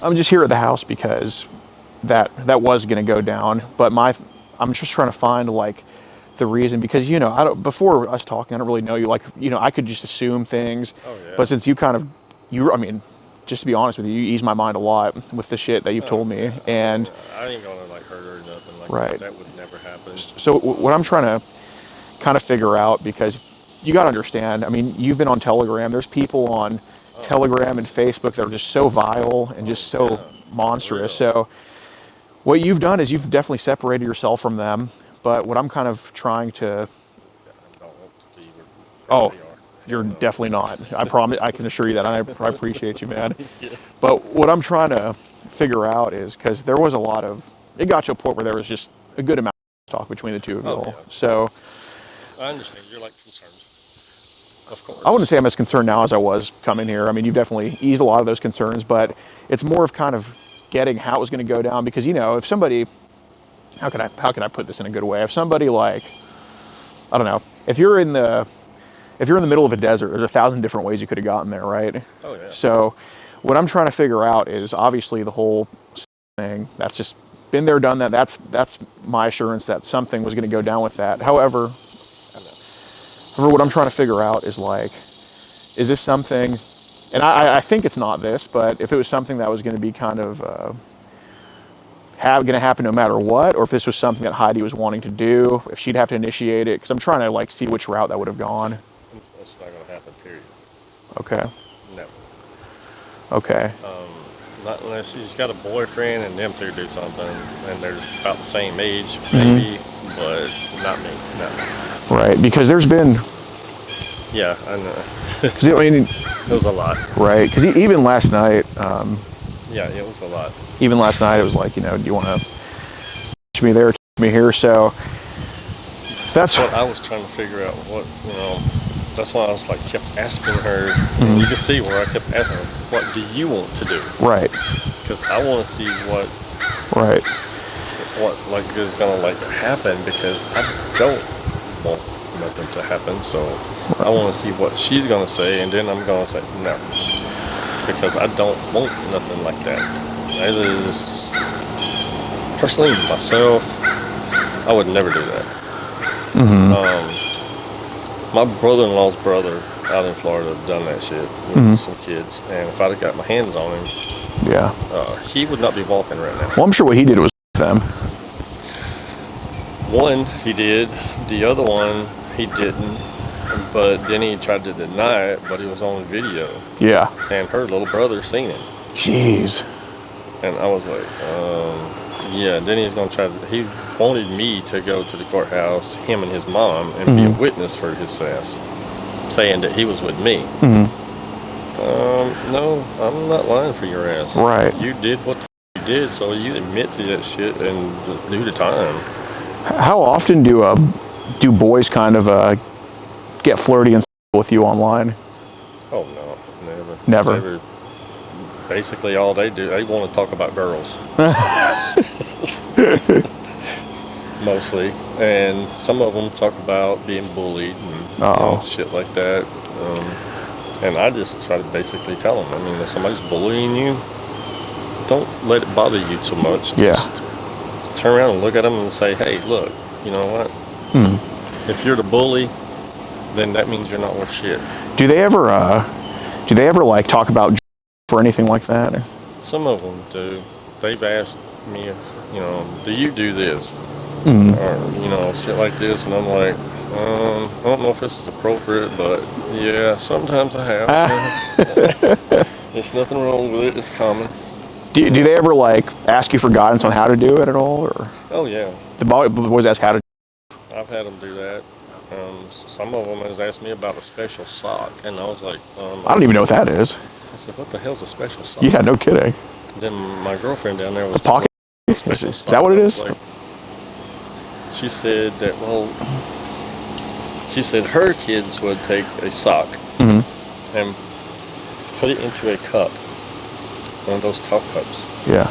I'm just here at the house because that was going to go down, but I'm just trying to find like the reason, because, you know, before us talking, I don't really know you. Like, you know, I could just assume things, but since I mean, just to be honest with you, you ease my mind a lot with the shit that you've told me. And I ain't gonna like hurt her or nothing like Right. that. That would never happen. so what I'm trying to kind of figure out, because you got to understand, I mean, you've been on Telegram. There's people on Telegram and Facebook that are just so vile and just so monstrous. So what you've done is you've definitely separated yourself from them. But what I'm kind of trying to, I don't want to be where oh, they are. you're definitely not. I promise, I can assure you that. I appreciate you, man. Yes. But what I'm trying to figure out is, because there was it got to a point where there was just a good amount of talk between the two of you all. yeah. So I understand. You're like concerned. Of course. I wouldn't say I'm as concerned now as I was coming here. I mean, you've definitely eased a lot of those concerns, but it's more of kind of getting how it was going to go down, because, you know, if somebody, how can I put this in a good way? If somebody, like, I don't know, if you're in the middle of a desert, there's 1,000 different ways you could have gotten there, right? Oh yeah. So what I'm trying to figure out is, obviously the whole thing, that's just been there, done that. That's my assurance that something was going to go down with that. However, what I'm trying to figure out is, like, is this something, and I think it's not this, but if it was something that was going to be kind of going to happen no matter what, or if this was something that Heidi was wanting to do, if she'd have to initiate it, because I'm trying to, like, see which route that would have gone. That's not gonna happen. Period. Okay. No. Okay. Not unless she's got a boyfriend and them two do something, and they're about the same age, maybe, but not me. No. Right, because there's been, Yeah, I know. 'cause I mean, It was a lot. right, because even last night, Yeah, it was a lot. it was like, you know, do you want to touch me there, touch me here? So that's What I was trying to figure out, what, you know, that's why I was like, kept asking her, and you can see where I kept asking her, what do you want to do? right, Because I want to see what like is gonna like happen, because I don't want nothing to happen. So I want to see what she's gonna say, and then I'm gonna say no, because I don't want nothing like that. That is, personally, myself, I would never do that. My brother-in-law's brother out in Florida done that shit with some kids, and if I'd have got my hands on him, yeah. he would not be walking right now. Well, I'm sure what he did was them. One he did, the other one he didn't. But then he tried to deny it, but it was on video. Yeah. And her little brother seen it. Jeez. And I was like, yeah. Then he's gonna try to. He wanted me to go to the courthouse, him and his mom, and be a witness for his ass, saying that he was with me. No, I'm not lying for your ass. Right. You did what you did, so you admit to that shit and just do the time. How often do boys kind of get flirty and with you online? Oh no, never. Basically, all they do, they want to talk about girls. Mostly. And some of them talk about being bullied and shit like that. And I just try to basically tell them, I mean, if somebody's bullying you, don't let it bother you too much. Yeah. Just turn around and look at them and say, hey, look, you know what? If you're the bully, then that means you're not worth shit. Do they ever like talk about or anything like that? Some of them do. They've asked me, you know, do you do this? Or, you know, shit like this. And I'm like, I don't know if this is appropriate, but yeah, sometimes I have. There's nothing wrong with it. It's common. Do they ever like ask you for guidance on how to do it at all? Or Oh, yeah. the boys ask how to? I've had them do that. Some of them has asked me about a special sock, and I was like, I don't even know what that is. I said, what the hell's a special sock? Yeah, no kidding. Then my girlfriend down there was The pocket? Is that what it is? Like, she said that, well, she said her kids would take a sock and put it into a cup, one of those top cups. Yeah.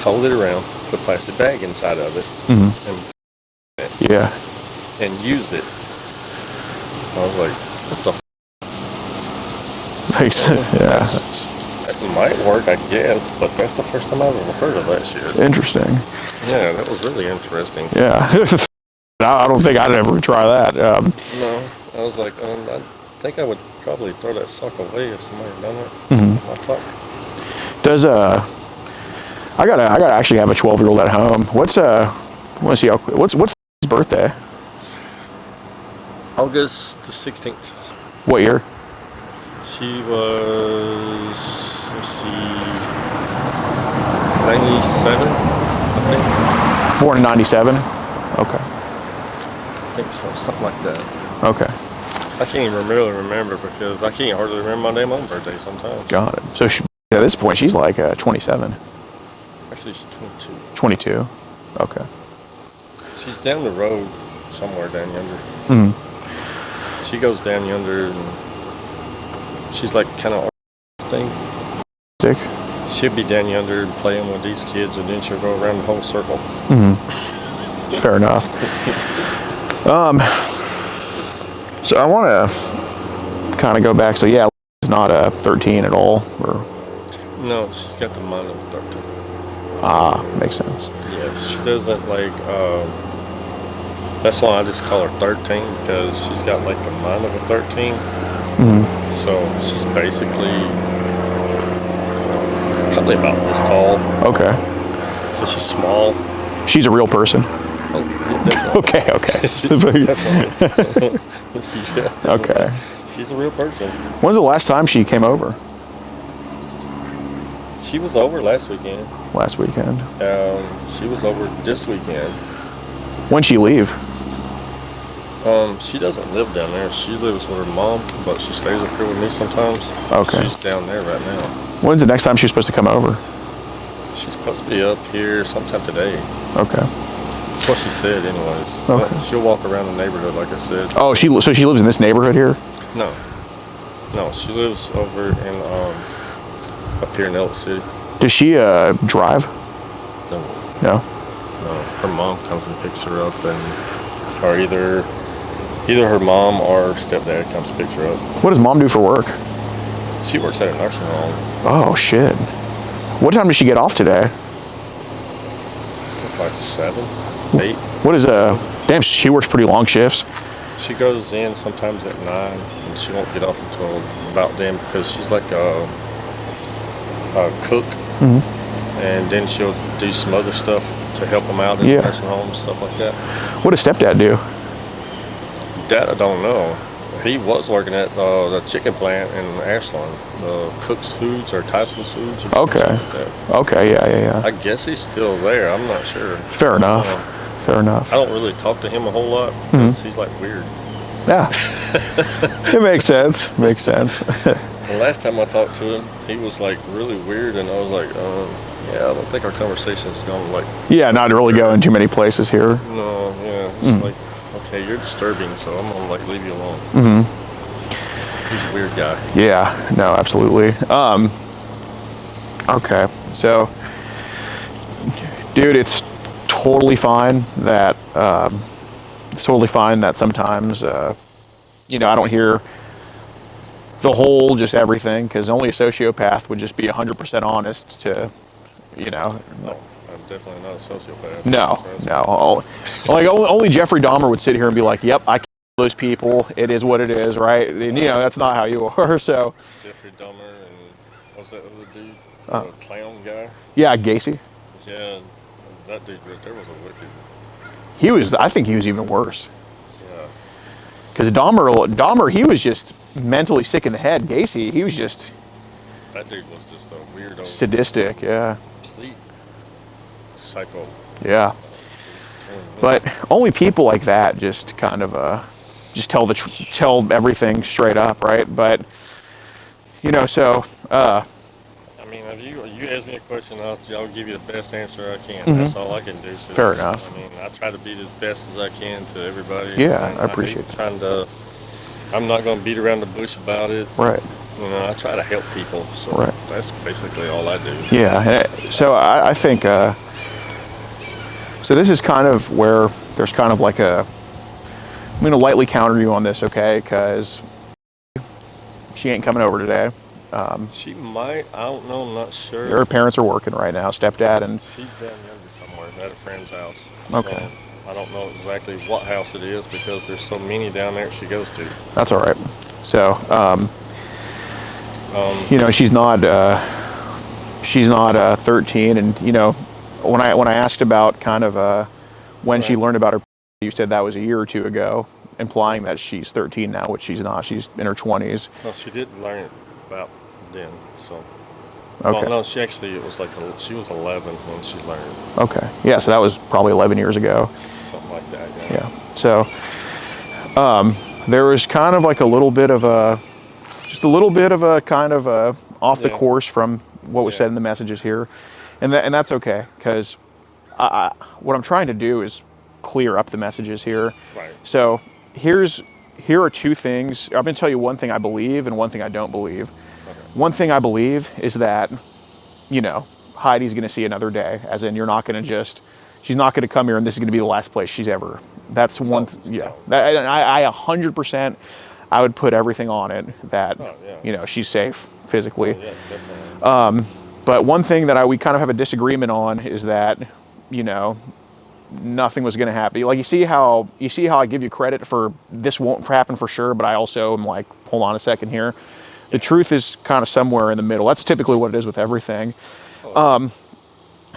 Fold it around, put a plastic bag inside of it, Yeah. and use it. I was like, what the Makes sense. Yeah. That's It might work, I guess, but that's the first time I've ever heard of that shit. interesting. Yeah, that was really interesting. Yeah. I don't think I'd ever try that. No, I was like, I think I would probably throw that sock away if somebody had done it. My sock. Does I gotta actually have a 12-year-old at home. What's his birthday? August the 16th. What year? She was, let's see, 97, I think. Born in 97? Okay. I think so, something like that. Okay. I can't even really remember because I can't hardly remember my damn own birthday sometimes. Got it. So at this point, she's like 27. Actually, she's 22. 22. Okay. She's down the road somewhere down yonder. She goes down yonder and she's like kind of thing. Dick. She'll be down yonder and playing with these kids, and then she'll go around the whole circle. Fair enough. So I want to kind of go back. So yeah, it's not 13 at all, or No, she's got the mind of a 13. makes sense. Yeah, she doesn't like. That's why I just call her 13 because she's got like the mind of a 13. So she's basically probably about this tall. Okay. So she's small. She's a real person. Oh, yeah, Okay. definitely. Yeah. Okay. She's a real person. When's the last time she came over? She was over last weekend. Last weekend. She was over this weekend. When'd she leave? She doesn't live down there. She lives with her mom, but she stays up here with me sometimes. Okay. She's down there right now. When's the next time she's supposed to come over? She's supposed to be up here sometime today. Okay. That's what she said anyways. Okay. She'll walk around the neighborhood like I said. Oh, so she lives in this neighborhood here? No, she lives over in up here in Elk City. Does she drive? No, her mom comes and picks her up, or either her mom or stepdad comes and picks her up. What does mom do for work? She works at a nursing home. Oh shit. What time does she get off today? I think like 7, 8. What is damn, she works pretty long shifts. She goes in sometimes at 9, and she won't get off until about then because she's like a cook, and then she'll do some other stuff to help them out in the nursing home and stuff like that. What does stepdad do? That I don't know. He was working at the chicken plant in Ashland, Cook's Foods or Tyson's Foods. Or Okay. like that. Okay. Yeah. I guess he's still there. I'm not sure. Fair enough. Fair enough. I don't really talk to him a whole lot because he's like weird. Yeah. It makes sense. Makes sense. The last time I talked to him, he was like really weird, and I was like, yeah, I don't think our conversation's gonna like. Yeah, not really going too many places here. No, yeah, it's like, okay, you're disturbing, so I'm gonna like leave you alone. He's a weird guy. Yeah, no, absolutely. Okay, so, dude, it's totally fine that sometimes, I don't hear the whole, just everything, because only a sociopath would just be 100% honest to, No, I'm definitely not a sociopath. No. Only Jeffrey Dahmer would sit here and be like, yep, I killed those people. It is what it is, right? And, that's not how you are, so. Jeffrey Dahmer and what's that other dude? The clown guy? Yeah, Gacy. Yeah, that dude right there was a wicked. I think he was even worse. Yeah. Because Dahmer, he was just mentally sick in the head. Gacy, he was just. That dude was just a weirdo. Sadistic, yeah. Complete psycho. Yeah. But only people like that just kind of just tell everything straight up, right? But so I mean, if you ask me a question, I'll give you the best answer I can. That's all I can do. Fair enough. I mean, I try to be as best as I can to everybody. Yeah, I appreciate that. I'm not going to beat around the bush about it. Right. I try to help people. So Right. That's basically all I do. Yeah. So I think. So this is kind of where there's kind of like I'm going to lightly counter you on this, okay? Because she ain't coming over today. She might. I don't know. I'm not sure. Her parents are working right now, stepdad and. She's down there somewhere at a friend's house. Okay. So I don't know exactly what house it is because there's so many down there she goes to. That's all right. So, she's not 13, and when I asked about kind of when she learned about her, you said that was a year or two ago, implying that she's 13 now, which she's not. She's in her 20s. Well, she did learn it about then, so. Okay. Well, no, she was 11 when she learned. Okay. Yeah, so that was probably 11 years ago. Something like that, yeah. Yeah. So, there was kind of like a little bit of a kind of off the course from what was said in the messages here. And that's okay, because what I'm trying to do is clear up the messages here. Right. So here are two things. I'm going to tell you one thing I believe and one thing I don't believe. Okay. One thing I believe is that, Heidi's going to see another day, as in she's not going to come here and this is going to be the last place she's ever. That's one, yeah. I 100%, I would put everything on it that, she's safe physically. Yeah, definitely. But one thing that we kind of have a disagreement on is that, nothing was going to happen. Like you see how I give you credit for this won't happen for sure, but I also am like, hold on a second here. The truth is kind of somewhere in the middle. That's typically what it is with everything.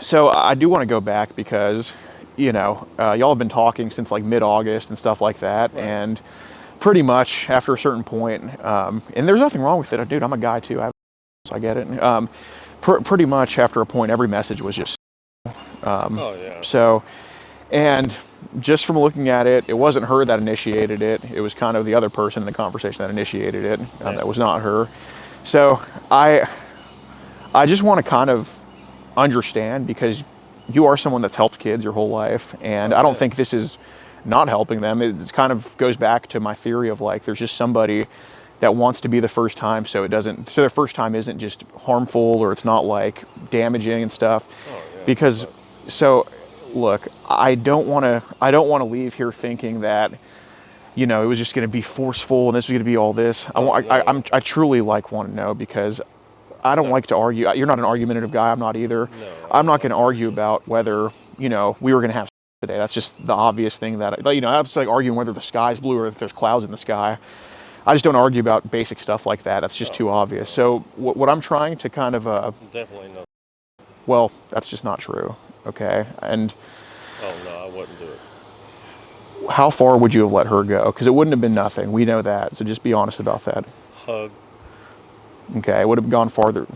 So I do want to go back because, y'all have been talking since like mid-August and stuff like that, Right. and pretty much after a certain point, and there's nothing wrong with it. Dude, I'm a guy too. So I get it. Pretty much after a point, every message was just. So, and just from looking at it, it wasn't her that initiated it. It was kind of the other person in the conversation that initiated it. That was not her. So I just want to kind of understand, because you are someone that's helped kids your whole life, and I don't think this is not helping them. It kind of goes back to my theory of like, there's just somebody that wants to be the first time, so their first time isn't just harmful, or it's not like damaging and stuff. Because so look, I don't want to leave here thinking that it was just going to be forceful and this was going to be all this. I truly want to know, because I don't like to argue. You're not an argumentative guy. I'm not either. I'm not going to argue about whether we were going to have today. That's just the obvious thing that that's like arguing whether the sky's blue or if there's clouds in the sky. I just don't argue about basic stuff like that. That's just too obvious. So what I'm trying to kind of Definitely no. Well, that's just not true. Okay, and Oh no, I wouldn't do it. how far would you have let her go? Because it wouldn't have been nothing. We know that. So just be honest about that. Hug. Okay, it would have gone farther.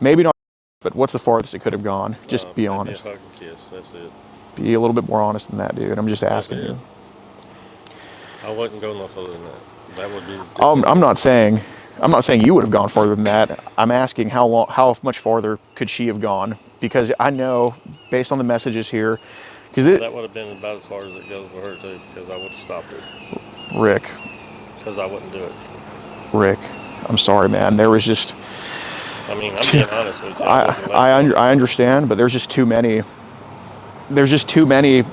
Maybe not, but what's the farthest it could have gone? Just be Maybe honest. a hug and kiss. That's it. Be a little bit more honest than that, dude. I'm just asking That's it. you. I wouldn't go no further than that. That would be. I'm not saying you would have gone farther than that. I'm asking how much farther could she have gone? Because I know, based on the messages here, because that would have been about as far as it goes with her too. Because I would have stopped it. Rick. Because I wouldn't do it. Rick, I'm sorry, man. There was just. I mean, I'm being honest with you. I understand, but there's just too many. There's just too many,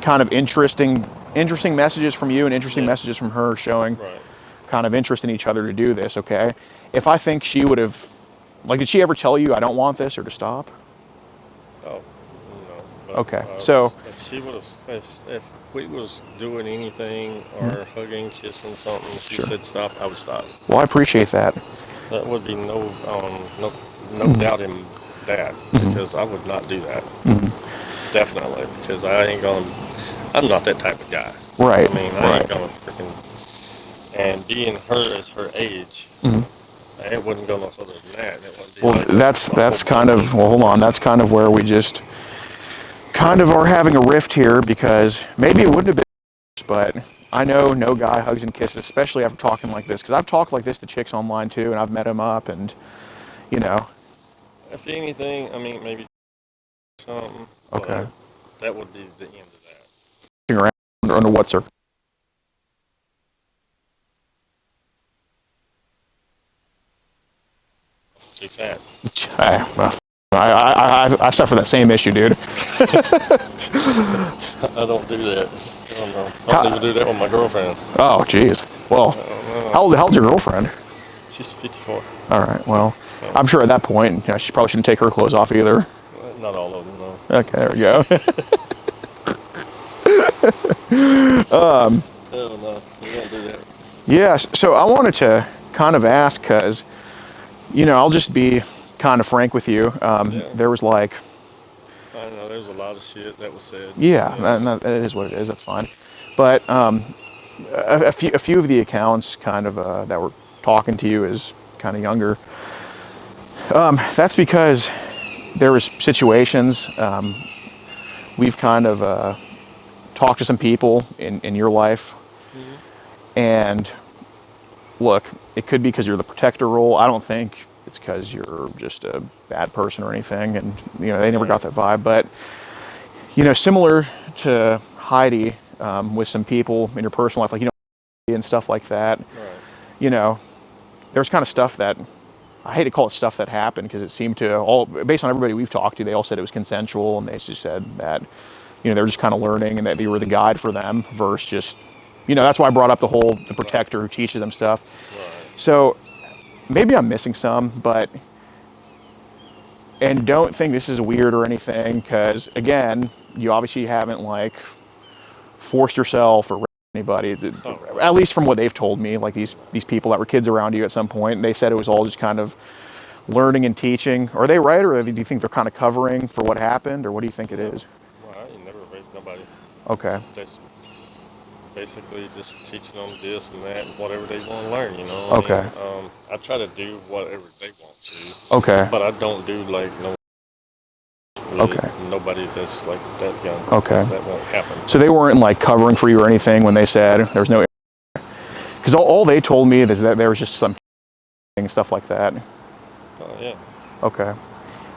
kind of interesting messages from you and interesting messages from her showing. Right. Kind of interest in each other to do this, okay? If I think she would have, like, did she ever tell you I don't want this or to stop? Oh, no. But, Okay, so if she would have, if we was doing anything or hugging, kissing something, she said stop, I would stop. well, I appreciate that. That would be no doubt in that because I would not do that. Definitely, because I'm not that type of guy. Right. I mean, I ain't gonna freaking. And being her as her age, it wouldn't go no further than that. It wouldn't be Well, that's kind of, well, hold on. That's kind of where we just kind of are having a rift here, because maybe it wouldn't have been, but I know no guy hugs and kisses, especially after talking like this, because I've talked like this to chicks online too, and I've met them up, and you know. If anything, I mean, maybe something. Okay. That would be the end of that. Around under what circumstances? Too fat. I suffer that same issue, dude. I don't do that. I don't even do that with my girlfriend. Oh, jeez. Well, how old's your girlfriend? She's 54. All right. Well, I'm sure at that point, she probably shouldn't take her clothes off either. Not all of them, no. Okay, there we go. Hell no, we don't do that. Yeah. So I wanted to kind of ask, because, I'll just be kind of frank with you. There was like. I know there's a lot of shit that was said. Yeah, that is what it is. That's fine. But a few of the accounts kind of that were talking to you as kind of younger. That's because there was situations. We've kind of talked to some people in your life, and look, it could be because you're the protector role. I don't think it's because you're just a bad person or anything, and they never got that vibe. But similar to Heidi, with some people in your personal life, like and stuff like that. Right. There's kind of stuff that I hate to call it stuff that happened, because it seemed to all, based on everybody we've talked to, they all said it was consensual, and they just said that they were just kind of learning, and that you were the guide for them versus just that's why I brought up the protector who teaches them stuff. Right. So maybe I'm missing some, and don't think this is weird or anything, because again, you obviously haven't forced yourself or anybody, at least from what they've told me, like these people that were kids around you at some point, they said it was all just kind of learning and teaching. Are they right, or do you think they're kind of covering for what happened, or what do you think it is? Well, I ain't never raped nobody. Okay. That's basically just teaching them this and that and whatever they want to learn, Okay. I try to do whatever they want to. Okay. But I don't do nobody that's like that young. Okay. That won't happen. So they weren't covering for you or anything when they said there was no, because all they told me is that there was just some stuff like that. Oh yeah. Okay.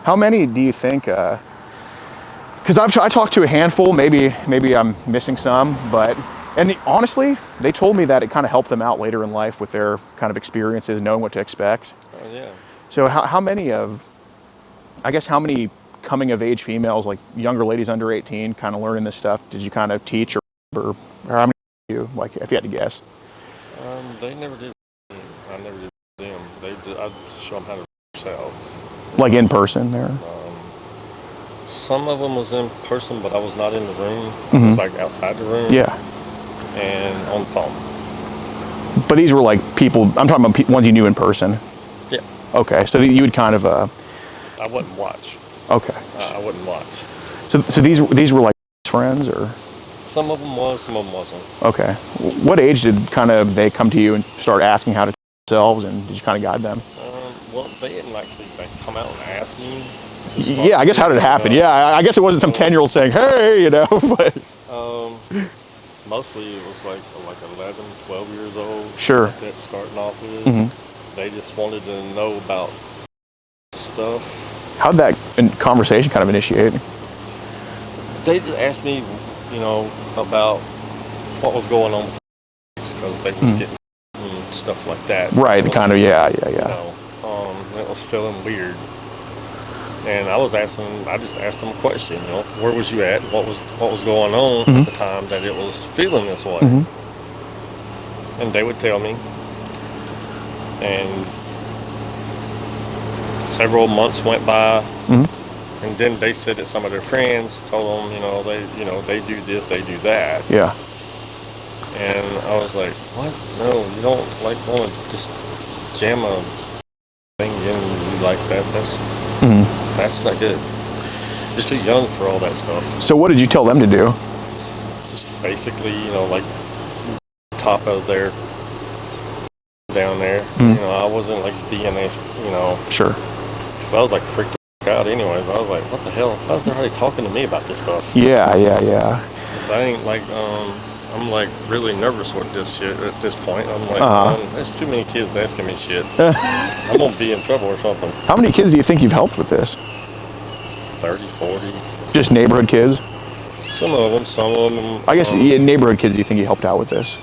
How many do you think? Because I talked to a handful. Maybe I'm missing some, and honestly, they told me that it kind of helped them out later in life with their kind of experiences, knowing what to expect. Oh yeah. So how many coming of age females, like younger ladies under 18, kind of learning this stuff, did you kind of teach, or how many did you, if you had to guess? They never did. I never did them. I'd show them how to do themselves. Like in person there? Some of them was in person, but I was not in the room. I was outside the room. Yeah. And on the phone. But these were people, I'm talking about ones you knew in person. Yeah. Okay, so you would kind of. I wouldn't watch. Okay. I wouldn't watch. So these were friends, or? Some of them was, some of them wasn't. Okay. What age did kind of they come to you and start asking how to themselves, and did you kind of guide them? Well, they didn't actually come out and ask me. Yeah, I guess how did it happen? Yeah, I guess it wasn't some 10-year-old saying, hey, you know, but. Mostly it was like 11, 12 years old. Sure. That starting off with. They just wanted to know about stuff. How'd that conversation kind of initiate? They just asked me, you know, about what was going on with because they was getting stuff like that. Right, kind of, yeah. You know, it was feeling weird. And I just asked them a question, you know, where was you at? What was going on at the time that it was feeling this way? And they would tell me. And several months went by, and then they said that some of their friends told them, they do this, they do that. Yeah. And I was like, what? No, you don't want to just jam a thing in like that. That's not good. You're too young for all that stuff. So what did you tell them to do? Just basically, like top of their down there. I wasn't like being a, Sure. Because I was like freaked out anyways. I was like, what the hell? How's everybody talking to me about this stuff? Yeah. I ain't like, I'm like really nervous with this shit at this point. I'm like, man, there's too many kids asking me shit. I'm gonna be in trouble or something. How many kids do you think you've helped with this? 30, 40. Just neighborhood kids? Some of them. I guess neighborhood kids, do you think you helped out with this?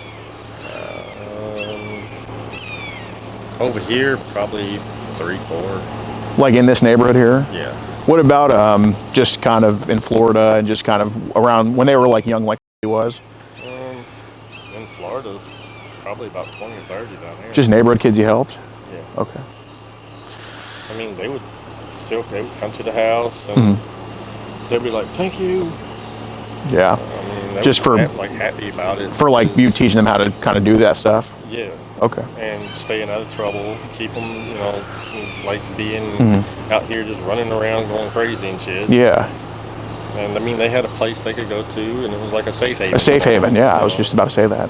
Over here, probably 3, 4. Like in this neighborhood here? Yeah. What about just kind of in Florida and just kind of around when they were like young, like he was? In Florida, probably about 20 or 30 down there. Just neighborhood kids you helped? Yeah. Okay. I mean, they would come to the house and they'd be like, thank you. Yeah. I mean, they just were for happy about it. For like you teaching them how to kind of do that stuff? Yeah. Okay. And staying out of trouble, keep them, like being out here just running around going crazy and shit. Yeah. And I mean, they had a place they could go to, and it was like a safe haven. A safe haven, yeah. I was just about to say that.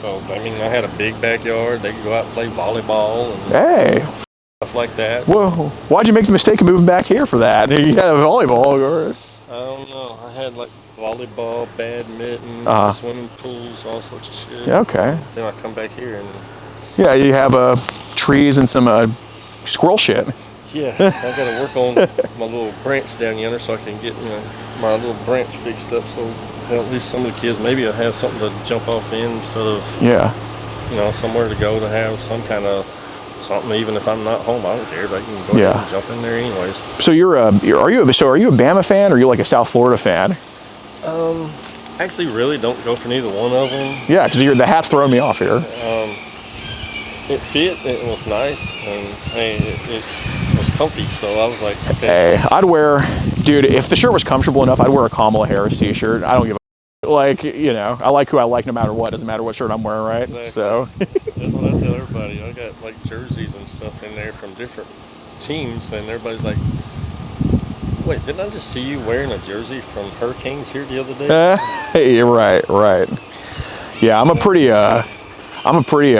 So, I mean, I had a big backyard. They could go out and play volleyball and stuff like that. Whoa. Why'd you make the mistake of moving back here for that? You had a volleyball. Or... I don't know. I had like volleyball, badminton, swimming pools, all sorts of shit. Yeah, okay. Then I come back here and... Yeah, you have trees and some squirrel shit. Yeah, I got to work on my little branch down yonder so I can get my little branch fixed up so at least some of the kids maybe will have something to jump off in instead of somewhere to go to have some kind of something. Even if I'm not home, I don't care. They can go ahead and jump in there anyways. So are you a Bama fan or are you like a South Florida fan? Actually, really don't go for neither one of them. Yeah, because the hat's throwing me off here. It fit, it was nice, and hey, it was comfy, so I was like, okay. Hey, I'd wear, dude, if the shirt was comfortable enough, I'd wear a Kamala Harris t-shirt. I don't give a like, I like who I like no matter what. Doesn't matter what shirt I'm wearing, right? Exactly. So that's what I tell everybody. I got like jerseys and stuff in there from different teams, and everybody's like, wait, didn't I just see you wearing a jersey from Hurricanes here the other day? Hey, right. Yeah, I'm a pretty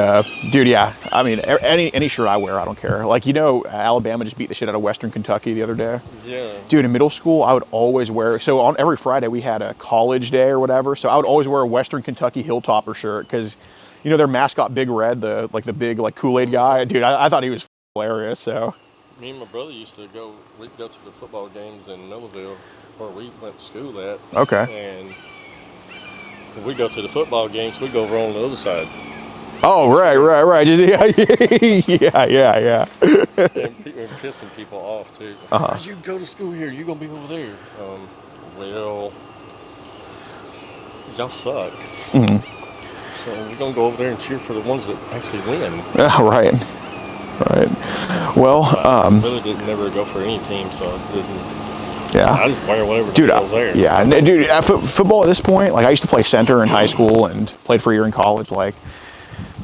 dude. Yeah, I mean, any shirt I wear, I don't care. Like, Alabama just beat the shit out of Western Kentucky the other day. Yeah. Dude, in middle school, I would always wear. So on every Friday we had a college day or whatever. So I would always wear a Western Kentucky Hilltopper shirt because, their mascot Big Red, the big Kool-Aid guy. Dude, I thought he was hilarious. So. Me and my brother used to go. We'd go to the football games in Millville, where we went to school at. Okay. And when we go to the football games, we go over on the other side. Oh, right. Just, yeah. And people are pissing people off, too. Like, you go to school here, you're going to be over there. Well, y'all suck. So we're going to go over there and cheer for the ones that actually win. Right. Well, I really didn't never go for any team, so I didn't. Yeah. I just wear whatever was there. Yeah, dude, football at this point, like I used to play center in high school and played for a year in college, like...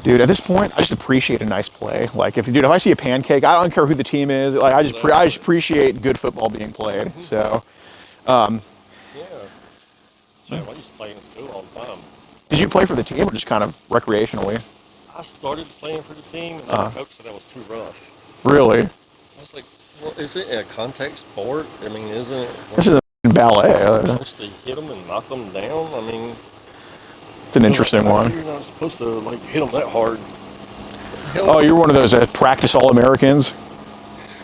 Dude, at this point, I just appreciate a nice play. Like, if I see a pancake, I don't care who the team is. Like, I just appreciate good football being played. So, yeah. Yeah, I used to play in school all the time. Did you play for the team or just kind of recreationally? I started playing for the team, and then the coach said I was too rough. Really? I was like, well, is it a contact sport? I mean, isn't it? This is a ballet. Supposed to hit them and knock them down? I mean, It's an interesting one. you're not supposed to like hit them that hard. Oh, you're one of those practice All-Americans?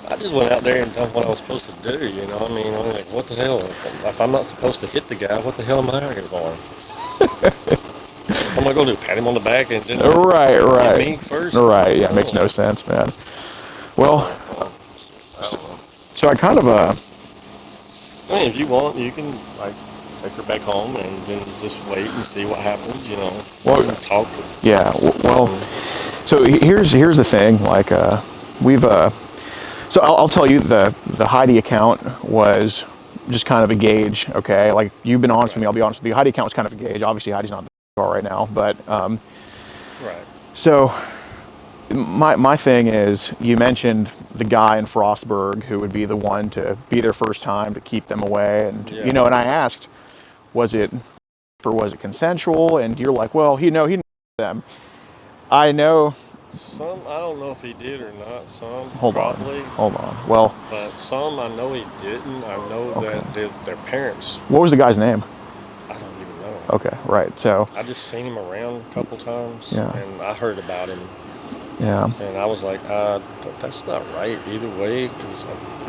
I just went out there and done what I was supposed to do, you know? I mean, I'm like, what the hell? If I'm not supposed to hit the guy, what the hell am I out here for? What am I going to do? Pat him on the back and just Right. hit me first? Right, yeah, makes no sense, man. Well, I don't know. so I kind of, I mean, if you want, you can, like, take her back home and then just wait and see what happens, you know? Well, and talk. yeah, well, so here's the thing, like, so I'll tell you, the Heidi account was just kind of a gauge, okay? Like, you've been honest with me, I'll be honest with you. Heidi account was kind of a gauge. Obviously, Heidi's not the right now, but, Right. so my thing is, you mentioned the guy in Frostburg who would be the one to be their first time to keep them away, and Yeah. you know, and I asked, was it consensual? And you're like, well, he knew them. I know. Some, I don't know if he did or not. Some, Hold probably. on. Well, But some, I know he didn't. I know that their parents, what was the guy's name? I don't even know. Okay, right. So I just seen him around a couple times, Yeah. and I heard about him, yeah. and I was like, that's not right either way, because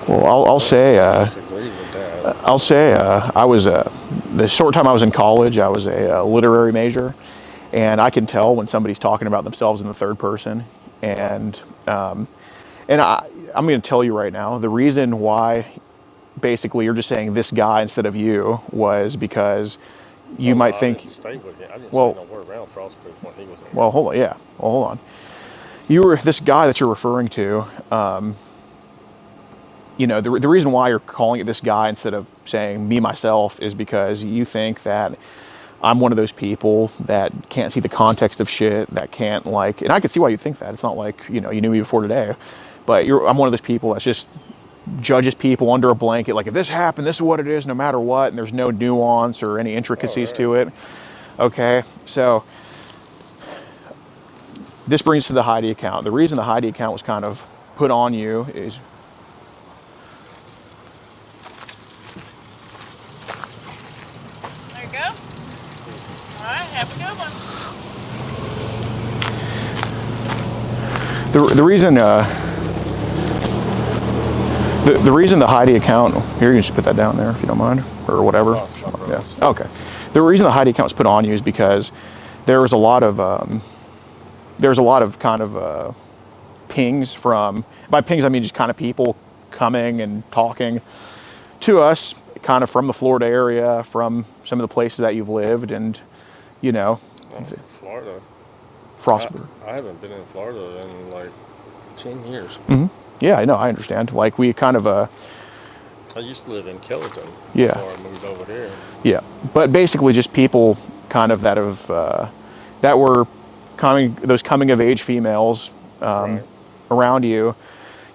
Well, I'll say. I disagree with that. I'll say I was the short time I was in college, I was a literary major, and I can tell when somebody's talking about themselves in the third person. And I'm going to tell you right now, the reason why basically you're just saying this guy instead of you was because you might I think. didn't stay with him. I didn't Well- stay nowhere around Frostproof when he was in. Well, hold on. Yeah. Well, hold on. You were this guy that you're referring to. You know, the reason why you're calling it this guy instead of saying me myself is because you think that I'm one of those people that can't see the context of shit, that can't like, and I can see why you think that. It's not like, you know, you knew me before today, but I'm one of those people that just judges people under a blanket. Like, if this happened, this is what it is, no matter what, and there's no nuance or any intricacies to it. Okay, so this brings us to the Heidi account. The reason the Heidi account was kind of put on you is There you go. All right, have a good one. the reason the reason the Heidi account, here, you can just put that down there if you don't mind, or whatever. Yeah. Okay. The reason the Heidi account was put on you is because there was a lot of kind of pings from, by pings I mean just kind of people coming and talking to us, kind of from the Florida area, from some of the places that you've lived, and you know, Florida. Frostburg. I haven't been in Florida in like 10 years. Yeah, I know, I understand. Like, we kind of I used to live in Kellyton Yeah. before I moved over there. yeah, but basically just people kind of that have that were those coming of age females Right. around you.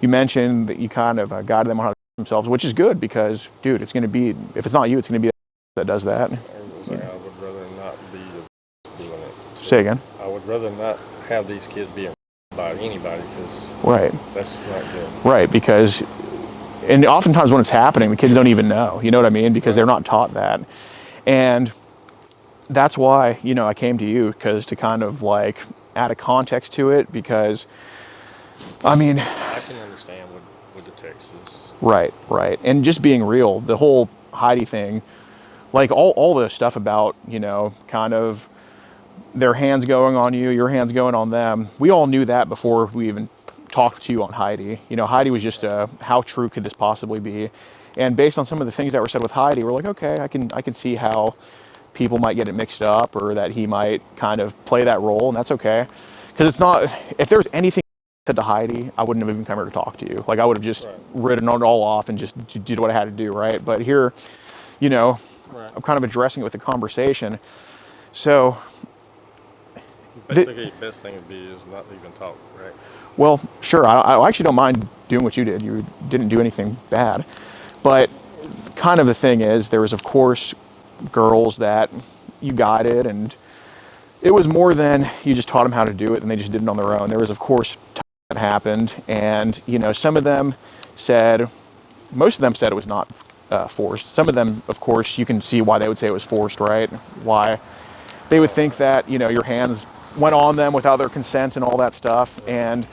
You mentioned that you kind of guided them on how to themselves, which is good because, dude, it's going to be, if it's not you, it's going to be that does that. I was like, I would rather not be the doing it. So Say again. I would rather not have these kids being by anybody, because Right. that's not good. Right, because, and oftentimes when it's happening, the kids don't even know, you know what I mean? Because they're not taught that. And that's why, you know, I came to you, because to kind of like add a context to it, because, I mean, I can understand with the Texas. right. And just being real, the whole Heidi thing, like all the stuff about, you know, kind of their hands going on you, your hands going on them. We all knew that before we even talked to you on Heidi. You know, Heidi was just how true could this possibly be? And based on some of the things that were said with Heidi, we're like, okay, I can see how people might get it mixed up, or that he might kind of play that role, and that's okay. Because it's not, if there's anything said to Heidi, I wouldn't have even come here to talk to you. Like, I would have just written it all off and just did what I had to do, right? But here, you know, I'm kind of addressing it with a conversation. So, Basically, the best thing would be is not even talk, right? well, sure, I actually don't mind doing what you did. You didn't do anything bad. But kind of the thing is, there was, of course, girls that you guided, and it was more than you just taught them how to do it and they just did it on their own. There was, of course, that happened, and some of them said, most of them said it was not forced. Some of them, of course, you can see why they would say it was forced, right? Why they would think that your hands went on them without their consent and all that stuff. And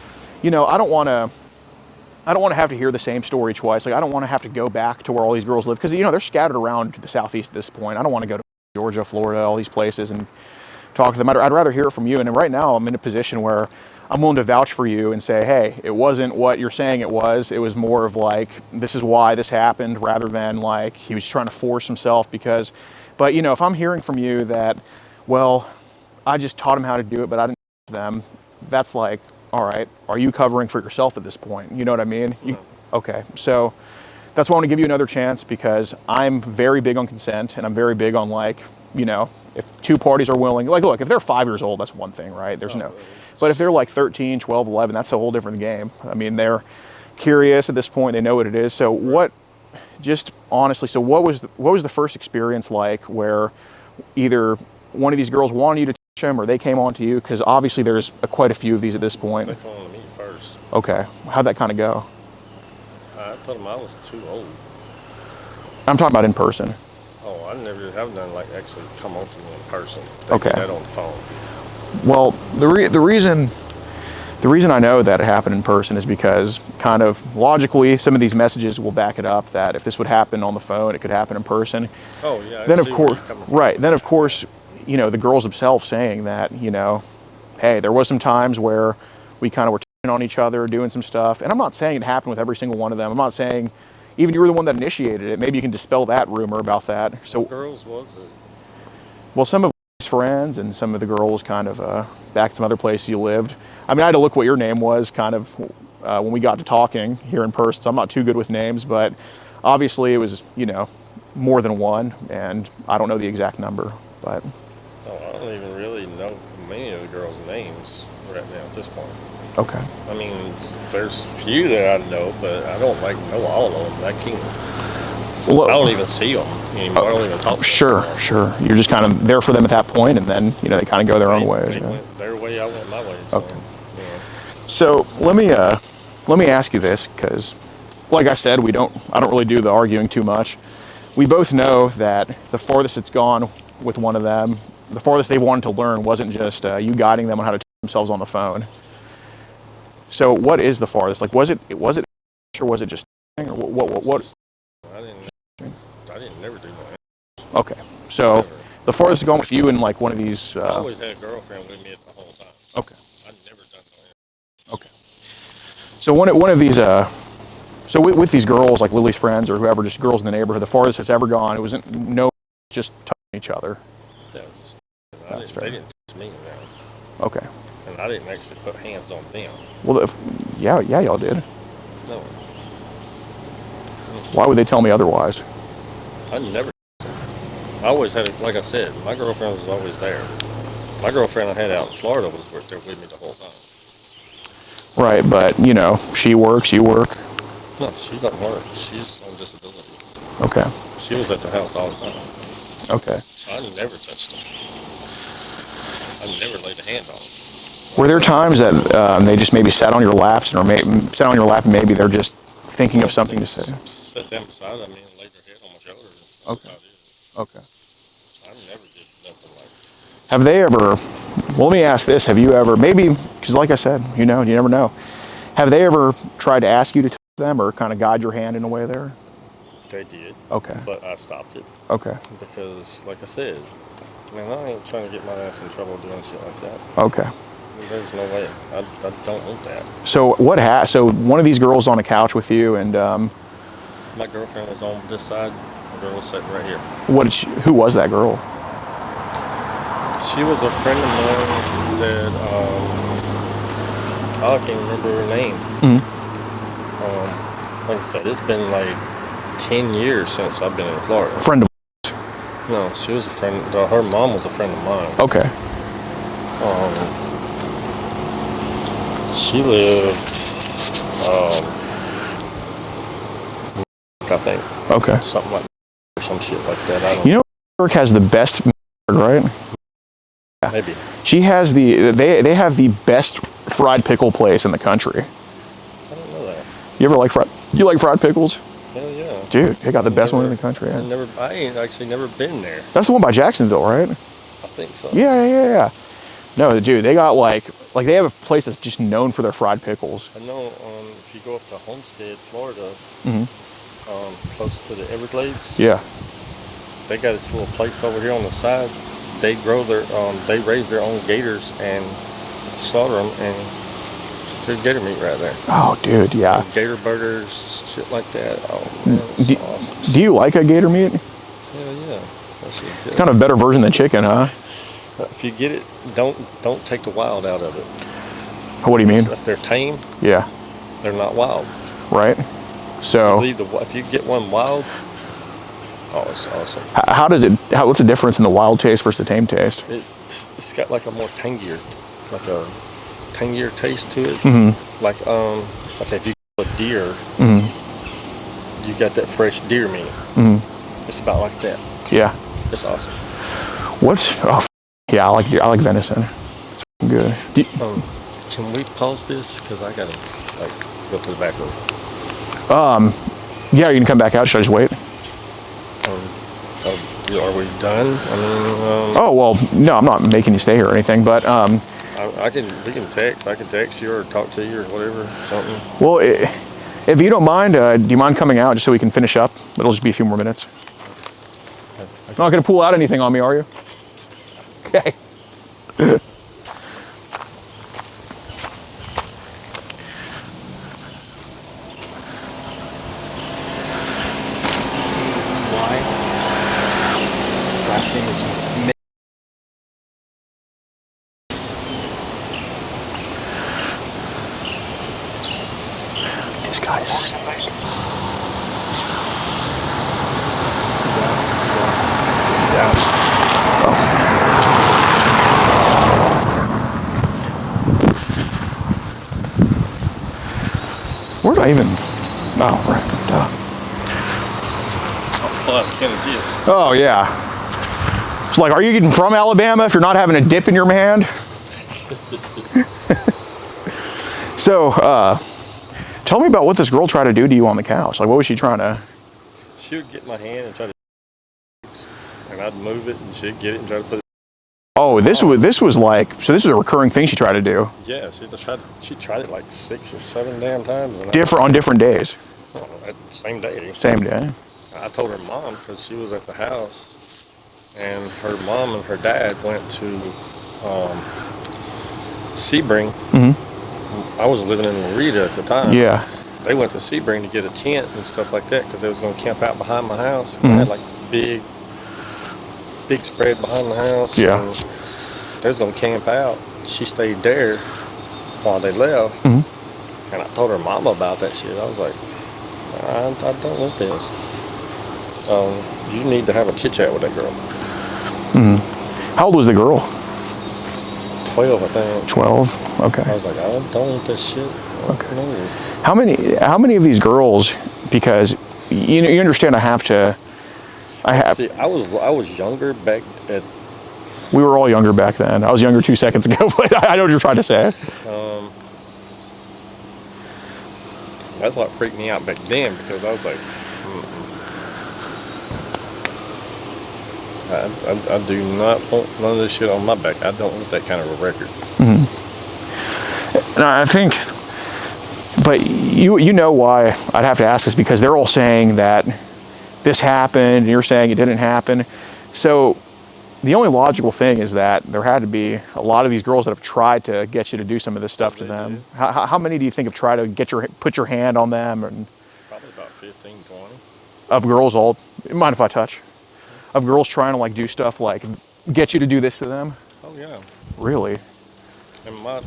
I don't want to have to hear the same story twice. Like, I don't want to have to go back to where all these girls live, because they're scattered around the Southeast at this point. I don't want to go to Georgia, Florida, all these places and talk to them. I'd rather hear it from you. And right now I'm in a position where I'm willing to vouch for you and say, hey, it wasn't what you're saying it was. It was more of like, this is why this happened, rather than like he was trying to force himself. But if I'm hearing from you that, well, I just taught him how to do it, but I didn't teach them, that's like, all right, are you covering for yourself at this point? You know what I mean? Okay, so that's why I want to give you another chance, because I'm very big on consent, and I'm very big on like, if two parties are willing, like, look, if they're 5 years old, that's one thing, right? But if they're like 13, 12, 11, that's a whole different game. I mean, they're curious at this point, they know what it is. So just honestly, so what was the first experience like where either one of these girls wanted you to teach them, or they came on to you? Because obviously there's quite a few of these at this point. They came on to me first. Okay, how'd that kind of go? I told them I was too old. I'm talking about in person. Oh, I never have done like actually come on to me in person. Okay. That on the phone. Well, the reason I know that it happened in person is because, kind of logically, some of these messages will back it up, that if this would happen on the phone, it could happen in person. Oh yeah. Then of course, right. Then of course, the girls themselves saying that, hey, there was some times where we kind of were touching on each other, doing some stuff. And I'm not saying it happened with every single one of them. I'm not saying even you were the one that initiated it. Maybe you can dispel that rumor about that. So what girls was it? Well, some of his friends and some of the girls kind of back to some other places you lived. I mean, I had to look what your name was kind of when we got to talking here in person. So I'm not too good with names, but obviously it was, more than one, and I don't know the exact number, but. Oh, I don't even really know many of the girls' names right now at this point. Okay. I mean, there's a few that I know, but I don't know all of them. I don't even see them anymore. I don't even talk to them. Sure. You're just kind of there for them at that point, and then they kind of go their own ways. They went their way, I went my way. So, okay. So let me ask you this, because, like I said, I don't really do the arguing too much. We both know that the farthest it's gone with one of them, the farthest they wanted to learn wasn't just you guiding them on how to teach themselves on the phone. So what is the farthest? Like, was it, or was it just, or what? I didn't never do that. Okay, so never. The farthest it's gone with you in like one of these. I always had a girlfriend with me the whole time. Okay. I never done that. Okay. So one of these. So with these girls, like Lily's friends or whoever, just girls in the neighborhood, the farthest it's ever gone, it wasn't just touching each other. That was just, That's fair. They didn't touch me now. Okay. And I didn't actually put hands on them. Well, yeah, y'all did. No. Why would they tell me otherwise? I never. I always had it, like I said, my girlfriend was always there. My girlfriend I had out in Florida was there with me the whole time. Right, but she works, you work. No, she doesn't work. She's on disability. Okay. She was at the house all the time. Okay. So I never touched them. I never laid a hand on them. Were there times that they just maybe sat on your laps, or sat on your lap, and maybe they're just thinking of something to say? Sat down beside me and laid their head on my shoulder. Okay. Okay. I never did nothing like that. Have they ever? Well, let me ask this: have you ever? Maybe, because like I said, you never know. Have they ever tried to ask you to touch them, or kind of guide your hand in a way there? They did. Okay. But I stopped it. Okay. Because, like I said, man, I ain't trying to get my ass in trouble doing shit like that. Okay. There's no way. I don't want that. So so one of these girls on a couch with you, and my girlfriend was on this side. The girl was sitting right here. Who was that girl? She was a friend of mine that I can't remember her name. Mm-hmm. Like I said, it's been like 10 years since I've been in Florida. Friend of. No, she was a friend. Her mom was a friend of mine. Okay. She lived, I think. Okay. Something like that, or some shit like that. I don't know. York has the best, right? Maybe. She has they have the best fried pickle place in the country. I don't know that. You like fried pickles? Hell yeah. Dude, they got the best one in the country. Yeah. I ain't actually never been there. That's the one by Jacksonville, right? I think so. Yeah. No, dude, they got like they have a place that's just known for their fried pickles. I know if you go up to Homestead, Florida, close to the Everglades, Yeah. they got this little place over here on the side. They grow they raise their own gators and slaughter them, and there's gator meat right there. Oh, dude, yeah. Gator burgers, shit like that. Oh man, it's awesome. Do you like a gator meat? Hell yeah, that shit good. It's kind of a better version than chicken, huh? If you get it, don't take the wild out of it. What do you mean? If they're tame, Yeah. they're not wild. Right. So If you get one wild, oh, it's awesome. What's the difference in the wild taste versus the tame taste? It's got like a more tangier taste to it. Mm-hmm. Like if you kill a deer, you got that fresh deer meat. Mm-hmm. It's about like that. Yeah. It's awesome. Yeah, I like venison. It's good. Can we pause this? Because I gotta go to the back room. Yeah, you can come back out. Should I just wait? Are we done? I mean, Oh well, no, I'm not making you stay here or anything, but we can text. I can text you or talk to you or whatever, something. well, if you don't mind, do you mind coming out just so we can finish up? It'll just be a few more minutes. You're not gonna pull out anything on me, are you? Okay. Last name is This guy's sick. Where do I even? Oh, right. Duh. Oh yeah. It's like, are you getting from Alabama if you're not having a dip in your hand? So, tell me about what this girl tried to do to you on the couch. Like, what was she trying to? She would get my hand and try to, and I'd move it, and she'd get it and try to put it. Oh, this was a recurring thing she tried to do. Yeah, she tried it like 6 or 7 damn times. And On different days. At the same day. Same day. I told her mom because she was at the house, and her mom and her dad went to Sebring. Mm-hmm. I was living in Loretta at the time. Yeah. They went to Sebring to get a tent and stuff like that because they was going to camp out behind my house. Mm-hmm. I had like big spread behind the house. Yeah. And they was going to camp out. She stayed there while they left. Mm-hmm. And I told her mama about that shit. I was like, I don't want this. You need to have a chit chat with that girl. Mm-hmm. How old was the girl? 12, I think. 12. Okay. I was like, I don't want this shit. Okay. No. How many of these girls? Because you understand, See, I was younger back at. We were all younger back then. I was younger 2 seconds ago, but I know what you're trying to say. That's what freaked me out back then because I was like, I do not want none of this shit on my back. I don't want that kind of a record. And I think, but you know why I'd have to ask this, because they're all saying that this happened and you're saying it didn't happen. So the only logical thing is that there had to be a lot of these girls that have tried to get you to do some of this stuff to them. How many do you think have tried to put your hand on them? And probably about 15, 20. Of girls mind if I touch? Of girls trying to like do stuff like get you to do this to them? Oh yeah. Really? And my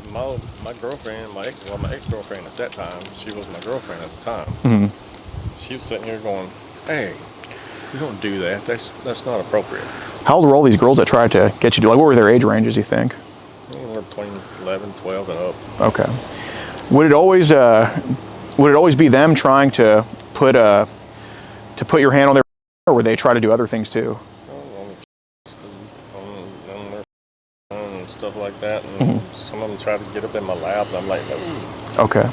girlfriend, my ex-girlfriend at that time, she was my girlfriend at the time. Mm-hmm. She was sitting here going, "Hey, you don't do that. That's not appropriate." How old were all these girls that tried to get you to, like, what were their age ranges, you think? Anywhere between 11, 12 and up. Okay. Would it always be them trying to put your hand on their, or would they try to do other things too? stuff like that, and some of them try to get up in my lap, and I'm like, no. Okay.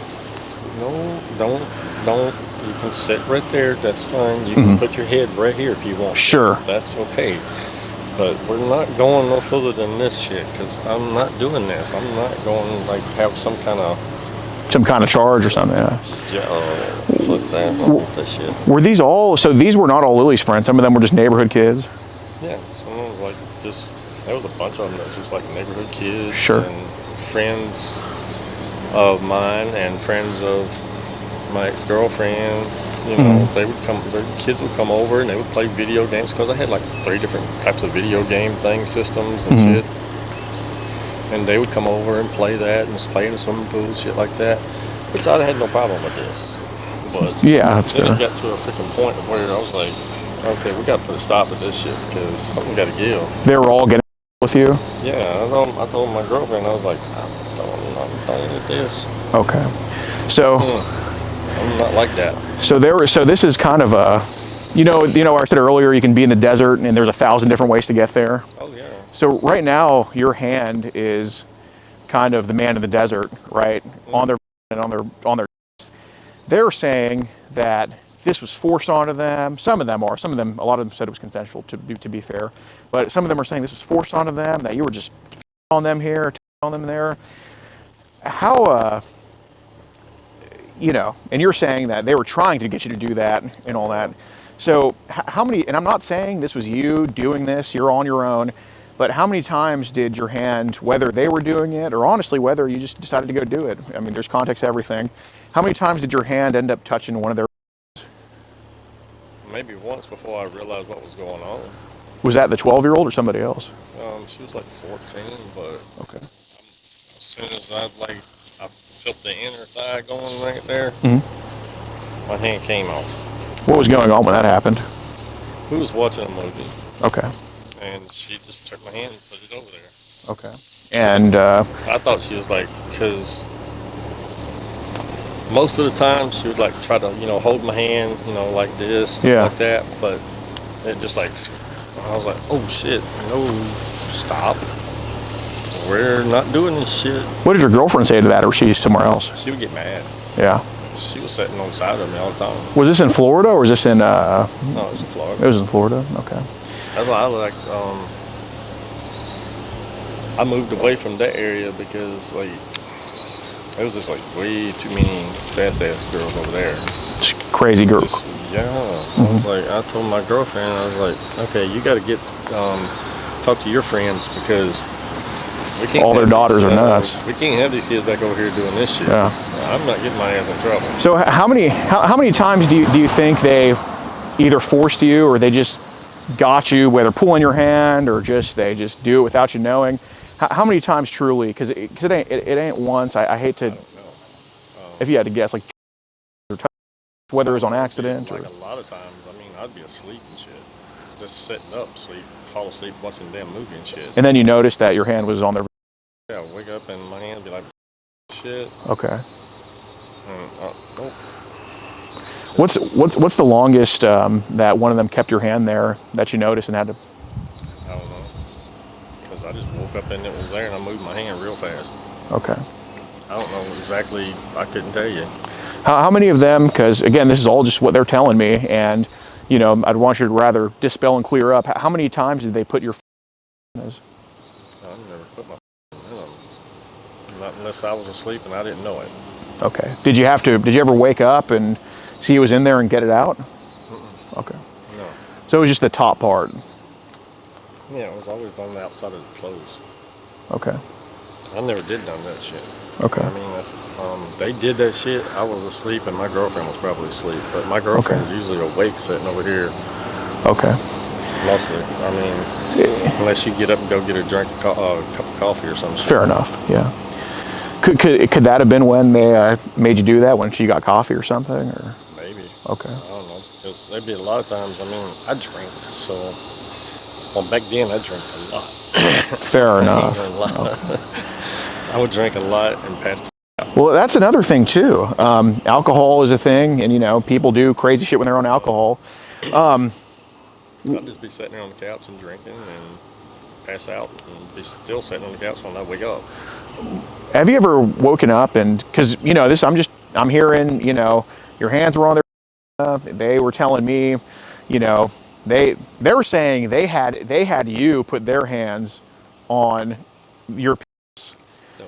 No, don't. You can sit right there. That's fine. You can put your head right here if you want. Sure. That's okay. But we're not going no further than this shit, because I'm not doing this. I'm not going like have some kind of charge or something. Yeah. Fuck that. I don't want that shit. Were these all? So these were not all Lily's friends. Some of them were just neighborhood kids. Yeah. Some of them like just there was a bunch of them that was just like neighborhood kids. Sure. And friends of mine and friends of my ex-girlfriend. You know, they would come. Their kids would come over and they would play video games, because I had like 3 different types of video game systems and shit. And they would come over and play that and just play in the swimming pool, shit like that. Which I had no problem with this. But yeah, that's then fair. it got to a freaking point where I was like, okay, we got to put a stop to this shit, because something got to give. They were all getting with you. Yeah, I told my girlfriend, I was like, I'm done with this. Okay. So. I'm not like that. So this is kind of a, you know, I said earlier, you can be in the desert and there's 1,000 different ways to get there. Oh yeah. So right now, your hand is kind of the man in the desert, right? On their. They're saying that this was forced onto them. Some of them, a lot of them said it was consensual, to be fair, but some of them are saying this was forced onto them, that you were just on them here, on them there. How, you know, and you're saying that they were trying to get you to do that and all that. So how many, and I'm not saying this was you doing this, you're on your own, but how many times did your hand, whether they were doing it or honestly whether you just decided to go do it? I mean, there's context to everything. How many times did your hand end up touching one of their? Maybe once before I realized what was going on. Was that the 12-year-old or somebody else? She was like 14, but okay. As soon as I felt the inner thigh going right there, my hand came off. What was going on when that happened? We was watching a movie. Okay. And she just took my hand and put it over there. Okay. And I thought she was like, because most of the time she would like try to, hold my hand, like this, like that. But it just like, I was like, oh shit, no, stop. We're not doing this shit. What did your girlfriend say to that, or was she somewhere else? She would get mad. Yeah. She was sitting on the side of me all the time. Was this in Florida or was this in? No, it was in Florida. It was in Florida. Okay. That's why I moved away from that area, because like there was just like way too many fast ass girls over there. Just crazy girls. Like I told my girlfriend, I was like, okay, you got to talk to your friends, because we can't. All their daughters are nuts. We can't have these kids back over here doing this shit. Yeah. I'm not getting my ass in trouble. So how many times do you think they either forced you or they just got you, whether pulling your hand or they just do it without you knowing? How many times truly? Because it ain't once. I hate to. I don't know. If you had to guess, like whether it was on accident like or. A lot of times, I mean, I'd be asleep and shit, just sitting up, fall asleep watching a damn movie and shit. And then you noticed that your hand was on their. Yeah, wake up and my hand be like, shit. Okay. Nope. What's the longest that one of them kept your hand there that you noticed and had to? I don't know. Because I just woke up and it was there and I moved my hand real fast. Okay. I don't know exactly. I couldn't tell you. How many of them? Because again, this is all just what they're telling me, and I'd want you to rather dispel and clear up. How many times did they put your? I never put my in them. Not unless I was asleep and I didn't know it. Okay. Did you ever wake up and see it was in there and get it out? Okay. No. So it was just the top part. Yeah, it was always on the outside of the clothes. Okay. I never did none of that shit. Okay. I mean, they did that shit. I was asleep and my girlfriend was probably asleep. But my girlfriend was usually awake sitting over here. Okay. Mostly. I mean, unless you get up and go get a cup of coffee or something. Fair enough. Yeah. Could that have been when they made you do that, when she got coffee or something? Or? Maybe. Okay. I don't know. Because there'd be a lot of times, I mean, I drink, so, well, back then I drank a lot. Fair enough. Okay. I would drink a lot and pass the. Well, that's another thing too. Alcohol is a thing, and people do crazy shit when they're on alcohol. I'd just be sitting there on the couch and drinking and pass out and be still sitting on the couch when I wake up. Have you ever woken up and, because, you know, I'm hearing, you know, your hands were on their, they were telling me, you know, they were saying they had you put their hands on your penis. No.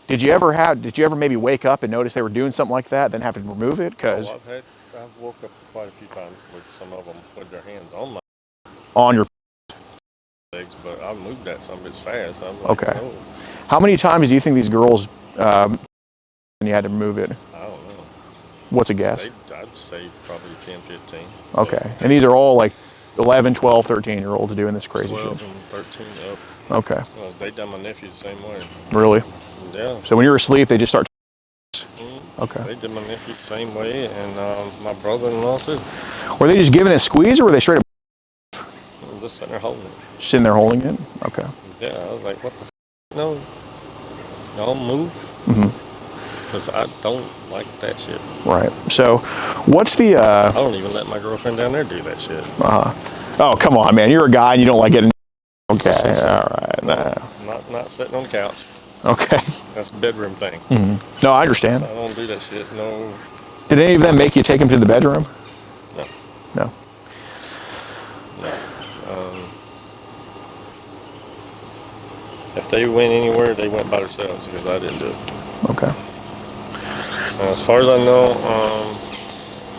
Did you ever maybe wake up and notice they were doing something like that, then have to remove it? Because I've woke up quite a few times with some of them with their hands on my on your legs, but I moved that some bitch fast. I'm like, okay. no. How many times do you think these girls and you had to remove it? I don't know. What's a guess? I'd say probably 10, 15. Okay. And these are all like 11, 12, 13-year-olds doing this crazy 12 shit. and 13 up. Okay. Well, they done my nephew the same way. Really? Yeah. So when you're asleep, they just start. Okay. They did my nephew the same way, and my brother-in-law too. Were they just giving it a squeeze, or were they straight up Just sitting there holding it. sitting there holding it? Okay. Yeah, I was like, what the f? No. Don't move. Because I don't like that shit. Right. So, what's the? I don't even let my girlfriend down there do that shit. Oh, come on, man! You're a guy, and you don't like getting. Okay. All right. Nah. Not sitting on the couch. Okay. That's a bedroom thing. No, I understand. I don't do that shit. No. Did any of them make you take them to the bedroom? No. No. If they went anywhere, they went by themselves because I didn't do it. Okay. As far as I know,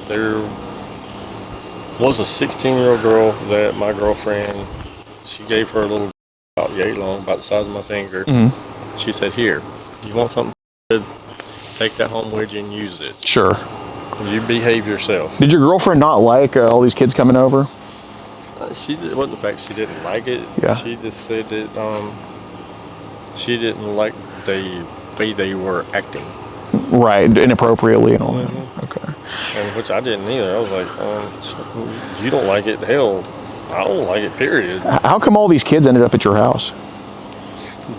there was a 16-year-old girl that my girlfriend, she gave her a little about yay long, about the size of my finger. She said, here, you want something good, take that home with you and use it. Sure. You behave yourself. Did your girlfriend not like all these kids coming over? It wasn't the fact she didn't like it. Yeah. She just said that she didn't like the way they were acting. Right, inappropriately and all that. Okay. And which I didn't either. I was like, you don't like it, hell, I don't like it, period. How come all these kids ended up at your house?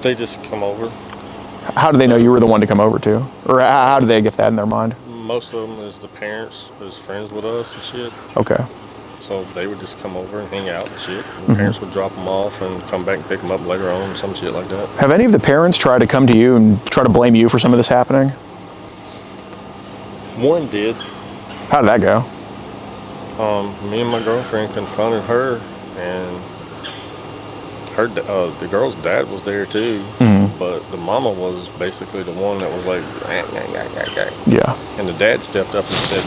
They just come over. How do they know you were the one to come over to? Or how did they get that in their mind? Most of them is the parents is friends with us and shit. Okay. So they would just come over and hang out and shit. And the parents would drop them off and come back and pick them up later on, some shit like that. Have any of the parents tried to come to you and try to blame you for some of this happening? One did. How did that go? Me and my girlfriend confronted her, and her the girl's dad was there too. But the mama was basically the one that was like, Yeah. and the dad stepped up and said,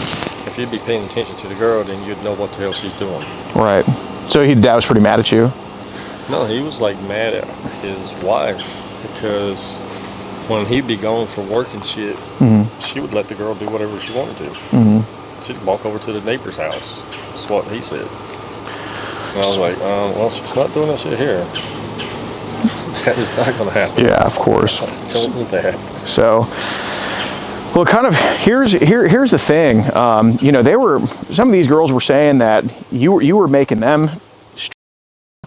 if you'd be paying attention to the girl, then you'd know what the hell she's doing. Right. So dad was pretty mad at you? No, he was like mad at his wife because when he'd be gone for work and shit, she would let the girl do whatever she wanted to. She'd walk over to the neighbor's house. That's what he said. And I was like, well, she's not doing that shit here. That is not going to happen. Yeah, of course. Don't do that. So, well, kind of here's the thing. You know, some of these girls were saying that you were making them,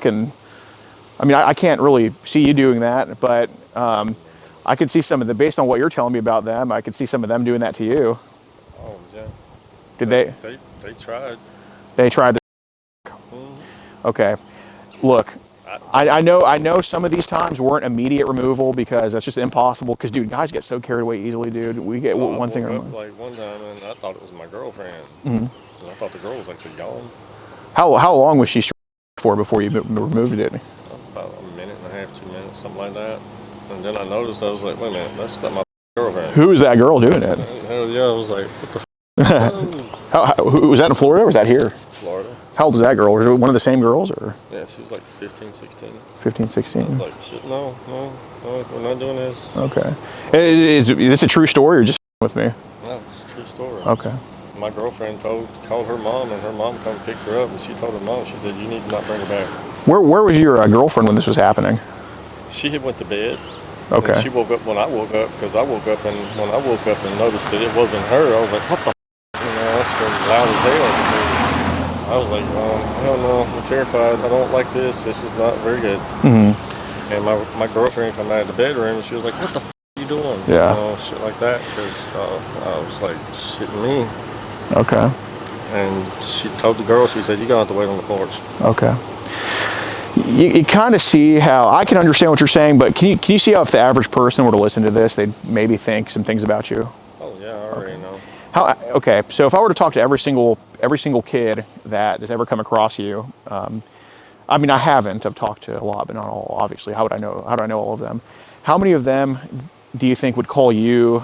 and I mean, I can't really see you doing that, but I could see some of based on what you're telling me about them, I could see some of them doing that to you. Oh yeah. Did they? They tried. They tried to. Okay. Look, I know some of these times weren't immediate removal because that's just impossible. Because dude, guys get so carried away easily, dude. We get one thing or another. Like one time, and I thought it was my girlfriend. And I thought the girl was actually gone. How long was she for before you removed it? About a minute and a half, 2 minutes, something like that. And then I noticed, I was like, wait a minute, that's not my girlfriend. Who was that girl doing it? Hell yeah, I was like, what the f? Who was that in Florida or was that here? Florida. How old was that girl? Was it one of the same girls or? Yeah, she was like 15, 16. 15, 16. I was like, shit, no, we're not doing this. Okay. Is this a true story or just with me? No, it's a true story. Okay. My girlfriend called her mom, and her mom come pick her up, and she told her mom, she said, you need to not bring her back. Where was your girlfriend when this was happening? She had went to bed. Okay. And she woke up when I woke up, because I woke up, and when I woke up and noticed that it wasn't her, I was like, what the f? You know, I screamed loud as hell because I was like, hell no, I'm terrified. I don't like this. This is not very good. And my girlfriend come out of the bedroom, and she was like, what the f are you doing? Yeah. You know, shit like that, because I was like, shitting me. Okay. And she told the girl, she said, you're going to have to wait on the porch. Okay. you kind of see how I can understand what you're saying, but can you see how if the average person were to listen to this, they'd maybe think some things about you? Oh yeah, I already know. Okay, so if I were to talk to every single kid that has ever come across you, I mean, I haven't. I've talked to a lot, but not all. Obviously, how would I know? How do I know all of them? How many of them do you think would call you?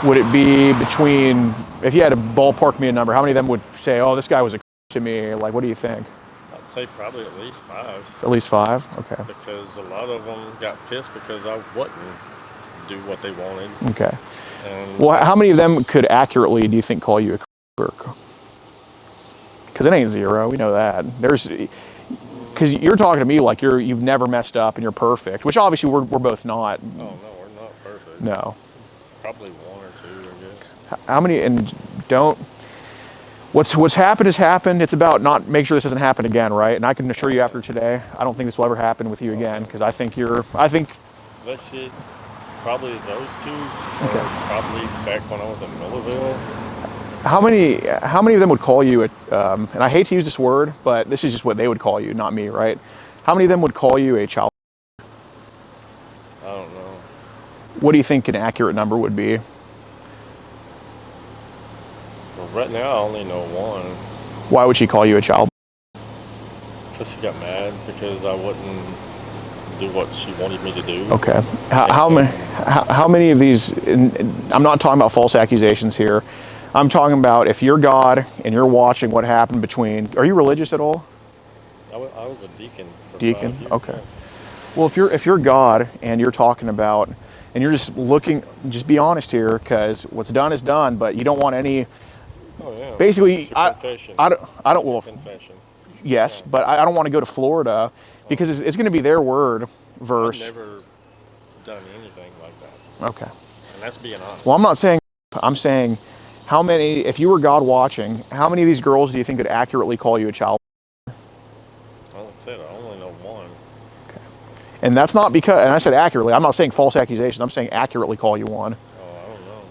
Would it be between? If you had to ballpark me a number, how many of them would say, "Oh, this guy was a to me"? Like, what do you think? I'd say probably at least 5. At least 5. Okay. Because a lot of them got pissed because I wouldn't do what they wanted. Okay. And Well, how many of them could accurately, do you think, call you a crook? Because it ain't 0. We know that. Because you're talking to me like you've never messed up and you're perfect, which obviously we're both not. oh no, we're not perfect. No. Probably 1 or 2, I guess. How many? And don't. What's happened has happened. It's about not make sure this doesn't happen again, right? And I can assure you, after today, I don't think this will ever happen with you again. Because I think Let's see. Probably those 2. Okay. Or probably back when I was in Millerville. How many of them would call you and I hate to use this word, but this is just what they would call you, not me, right? How many of them would call you a child? I don't know. What do you think an accurate number would be? Well, right now I only know 1. Why would she call you a child? Because she got mad because I wouldn't do what she wanted me to do. Okay. How many of these, I'm not talking about false accusations here. I'm talking about if you're God and you're watching what happened between, are you religious at all? I was a deacon for Deacon? 5 years. Okay. Yeah. Well, if you're God and you're talking about, and you're just looking, just be honest here, because what's done is done, but you don't want any, Oh yeah. basically, It's a confession. I don't, well, Confession. yes, but I don't want to go to Florida because it's going to be their word I've verse. never done anything like that. Okay. And that's being honest. Well, I'm saying, how many, if you were God watching, how many of these girls do you think could accurately call you a child? Like I said, I only know 1. Okay. And that's not because, and I said accurately, I'm not saying false accusations, I'm saying accurately call you one. Oh, I don't know.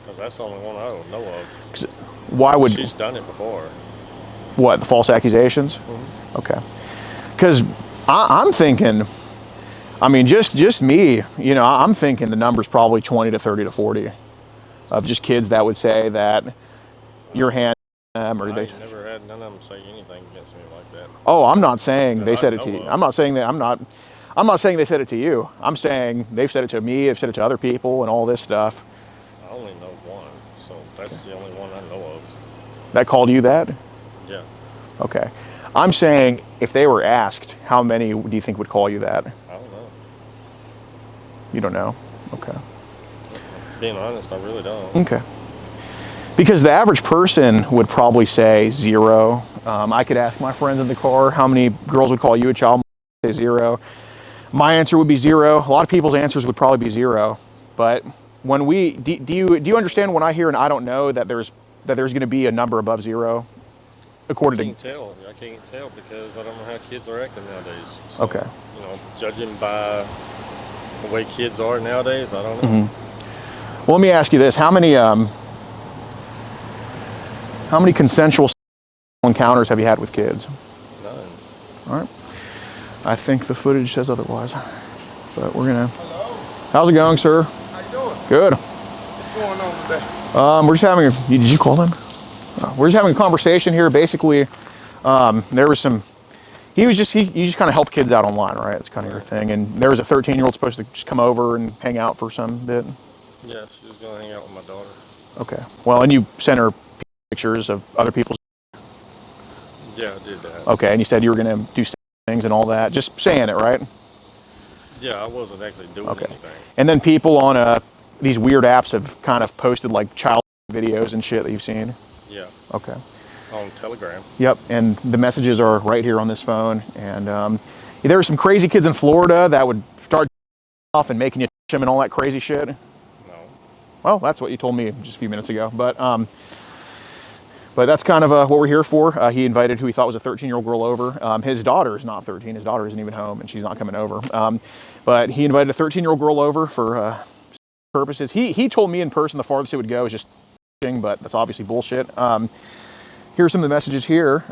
Because that's the only one I don't know of. Why would, She's done it before. what, the false accusations? Mm-hmm. Okay. Because I'm thinking, I mean, just me, I'm thinking the number's probably 20 to 30 to 40 of just kids that would say that your hand them or I they. never had none of them say anything against me like that. Oh, I'm not saying That they I said it to know you. of. I'm not saying that. I'm not saying they said it to you. I'm saying they've said it to me. They've said it to other people and all this stuff. I only know 1, so that's the only one I know of. That called you that? Yeah. Okay. I'm saying if they were asked, how many do you think would call you that? I don't know. You don't know? Okay. Being honest, I really don't. Okay. Because the average person would probably say 0. I could ask my friends in the car how many girls would call you a child. Say 0. My answer would be 0. A lot of people's answers would probably be 0. But when do you understand when I hear an I don't know that there's going to be a number above 0? According I can't tell because I don't know how kids are acting nowadays. So, Okay. Judging by the way kids are nowadays, I don't know. Mm-hmm. Well, let me ask you this: how many consensual encounters have you had with kids? None. All right. I think the footage says otherwise, but we're gonna. Hello. How's it going, sir? How you doing? Good. What's going on today? We're just having did you call them? We're just having a conversation here. Basically, there was some. You just kind of help kids out online, right? It's kind of your thing. And there was a 13-year-old supposed to just come over and hang out for some bit. Yeah, she was going to hang out with my daughter. Okay. Well, and you sent her pictures of other people's. Yeah, I did that. Okay, and you said you were going to do things and all that. Just saying it, right? Yeah, I wasn't actually doing anything. And then people on these weird apps have kind of posted like child videos and shit that you've seen. Yeah. Okay. On Telegram. Yep, and the messages are right here on this phone. And there were some crazy kids in Florida that would start off and making you touch them and all that crazy shit. No. Well, that's what you told me just a few minutes ago. But that's kind of what we're here for. He invited who he thought was a 13-year-old girl over. His daughter is not 13. His daughter isn't even home, and she's not coming over. But he invited a 13-year-old girl over for purposes. He told me in person the farthest it would go is just, but that's obviously bullshit. Here's some of the messages here.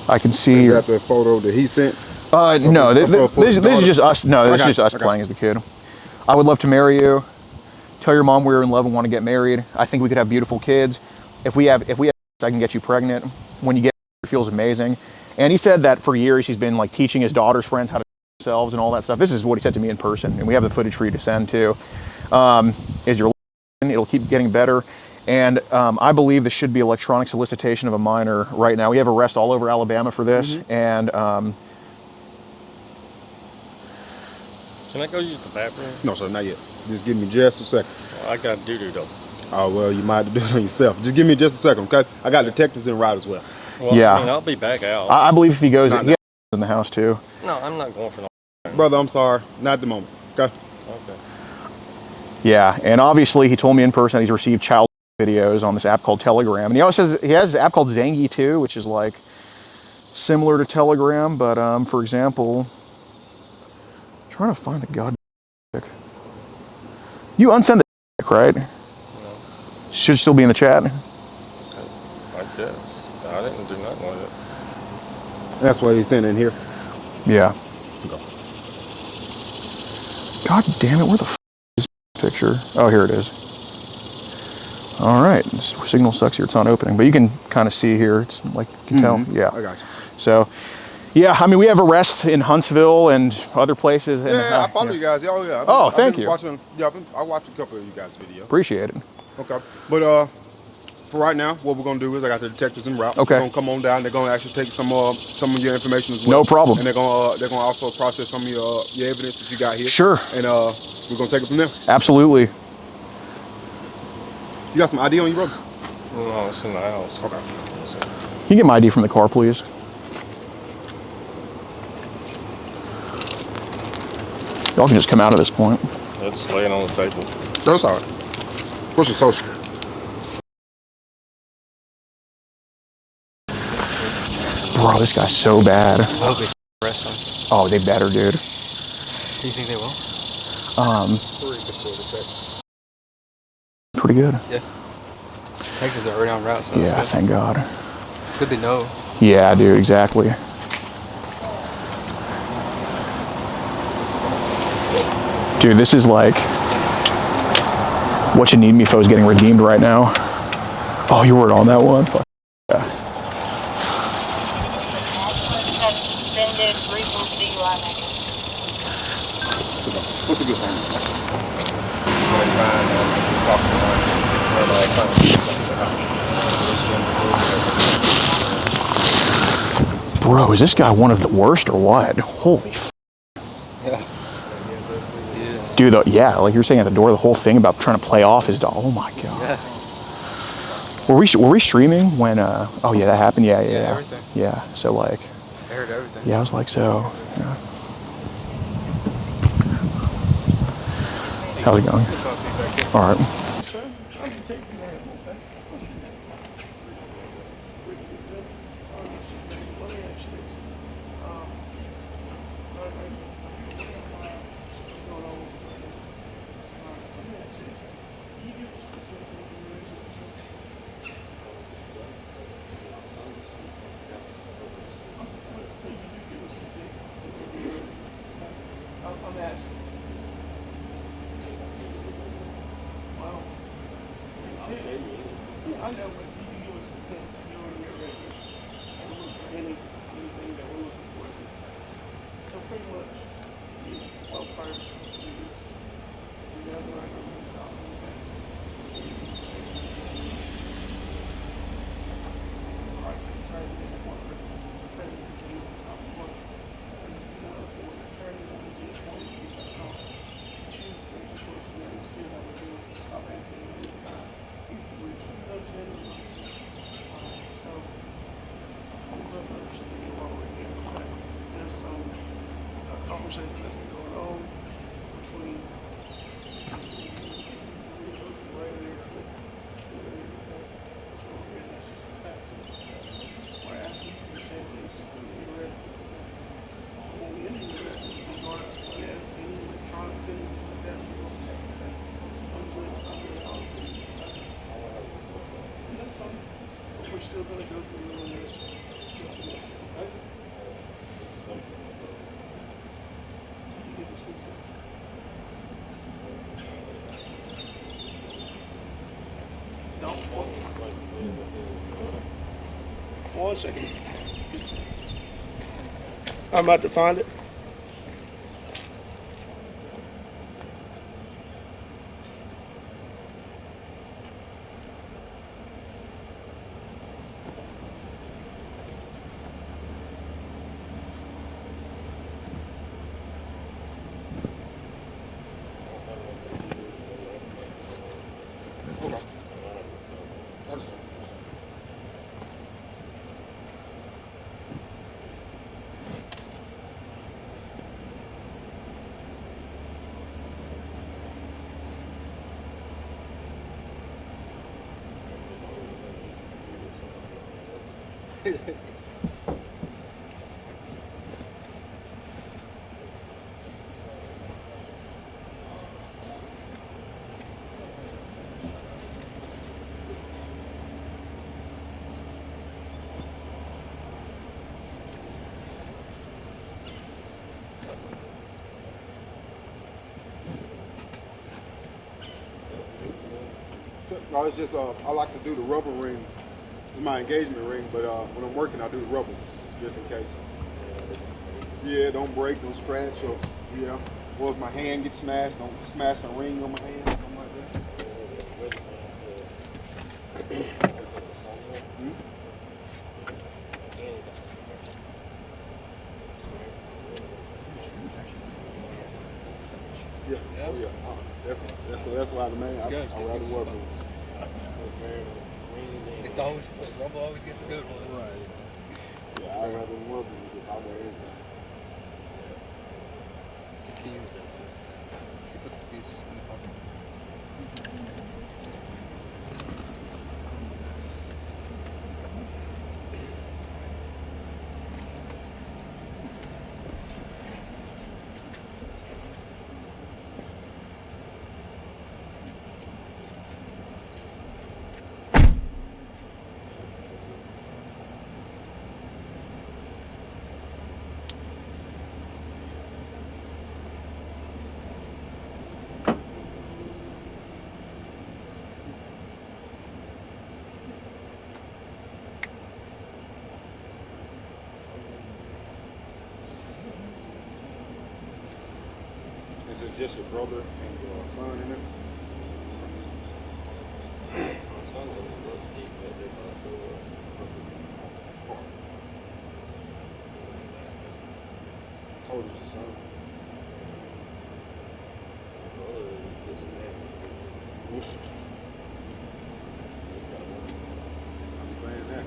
I can see. Is that the photo that he sent? No, this is just us. No, this is just us playing as the kid. I would love to marry you. Tell your mom we're in love and want to get married. I think we could have beautiful kids. If we have, I can get you pregnant. When you get, it feels amazing. And he said that for years he's been like teaching his daughter's friends how to do themselves and all that stuff. This is what he said to me in person, and we have the footage for you to send too. Is your it'll keep getting better. And I believe this should be electronic solicitation of a minor right now. We have arrests all over Alabama for this. And can I go use the bathroom? No, sir, not yet. Just give me just a second. Well, I got doo-doo though. Oh, well, you might have to do it on yourself. Just give me just a second, okay? I got detectives en route as well. Well, yeah, I mean, I'll be back out. I believe if he goes, he has in the house too. No, I'm not going for no. Brother, I'm sorry. Not at the moment, okay? Okay. Yeah, and obviously he told me in person that he's received child videos on this app called Telegram. And he also says he has an app called Zangy too, which is like similar to Telegram, but for example, I'm trying to find the goddamn pic. You unsend the pic, right? No. Should still be in the chat. I guess. I didn't do nothing with it. That's what he's sending here. Yeah. God damn it, where the f is this picture? Oh, here it is. All right, this signal sucks here, it's not opening, but you can kind of see here, it's like, you can tell, yeah. I got you. So, yeah, I mean, we have arrests in Huntsville and other places. And, Yeah, I follow you guys. Oh, yeah. Oh, thank you. I watched a couple of you guys' videos. Appreciate it. Okay. But for right now, what we're going to do is I got the detectives en route. Okay. They're going to come on down. They're going to actually take some of your information as well. No problem. And they're going to also process some of your evidence that you got here. Sure. And we're going to take it from there. Absolutely. You got some ID on you, bro? No, it's in the house. Okay. Can you get my ID from the car, please? Y'all can just come out at this point. It's laying on the table. That's all right. What's your social? Bro, this guy's so bad. I hope they arrest Oh, they better, dude. him. Do you think they will? Pretty good. Yeah. Texas are already on route, so Yeah, that's good. thank God. It's good to know. Yeah, dude, exactly. Dude, this is like What You Need Me For is getting redeemed right now. Oh, you weren't on that one? Fuck. Yeah. What's a good thing? Bro, is this guy one of the worst or what? Holy f. Yeah. Dude, yeah, like you were saying at the door, the whole thing about trying to play off his dog. Oh my God. Yeah. Were we streaming when, oh yeah, that happened? Yeah. Everything. Yeah, so like. I heard everything. Yeah, I was like, so, yeah. How's it going? All right. I know, but you can give us consent in order to get ready. Anything that we're looking for. So pretty much, well, first, we have the right to stop. 1 second. I'm about to find it. No, it's just I like to do the rubber rings. It's my engagement ring, but when I'm working, I do the rubber ones just in case. Yeah, don't break, don't scratch, or yeah. Or if my hand gets smashed, don't smash my ring on my hand, something like that. Yeah, oh yeah. That's why the man. I ride the rubber ones. It's always Rumble always gets the good one. Right. Yeah, I'd rather rubber ones if I wear anything. Can you put these in the pocket? Is it just your brother and your son in it? How old is your son? Understand that.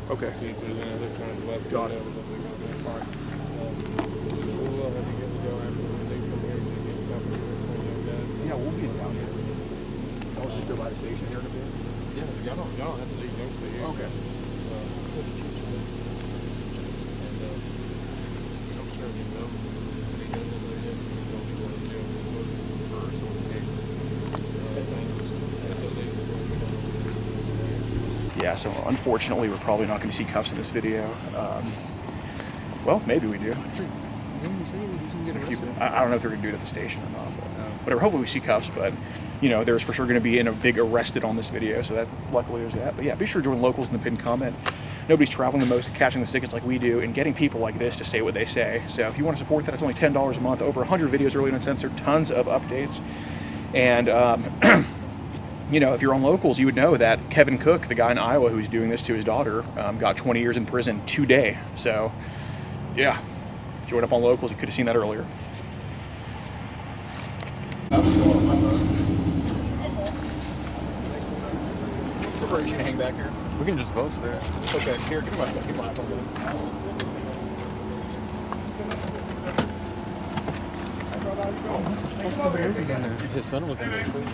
Okay. Got it. Yeah, we'll be down here. I'll just go by the station here in a bit. Yeah, y'all don't have to leave. Don't stay here. Okay. I'm sure you know. Yeah, so unfortunately, we're probably not going to see cuffs in this video. Well, maybe we do. I don't know if they're going to do it at the station or not, but whatever. Hopefully we see cuffs, but you know, there's for sure going to be a big arrested on this video, so that luckily there's that. But yeah, be sure to join locals in the pinned comment. Nobody's traveling the most, catching the sickest like we do, and getting people like this to say what they say. So if you want to support that, it's only $10 a month, over 100 videos early and uncensored, tons of updates. And you know, if you're on locals, you would know that Kevin Cook, the guy in Iowa who's doing this to his daughter, got 20 years in prison today. So yeah, join up on locals. You could have seen that earlier. Prefer you to hang back here. We can just both there. Okay, here, give me my phone. Somebody else is in there. His son was in there too.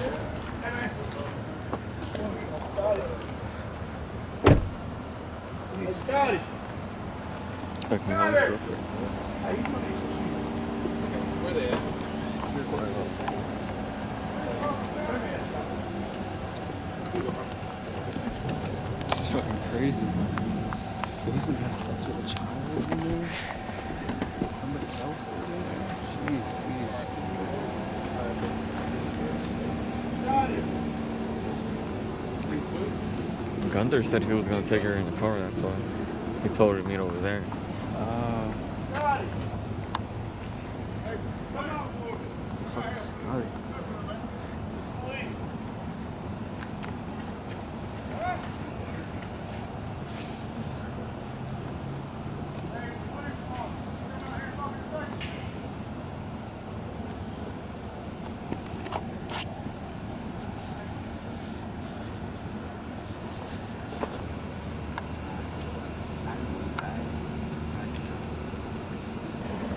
Hey, Scotty. Check me out real quick. Where they at? It's fucking crazy, man. So he doesn't have sex with a child in there? Somebody else in there? Jeez, please. Gunther said he was gonna take her in the car, that's why. He told her to meet over there. Fucking Scotty.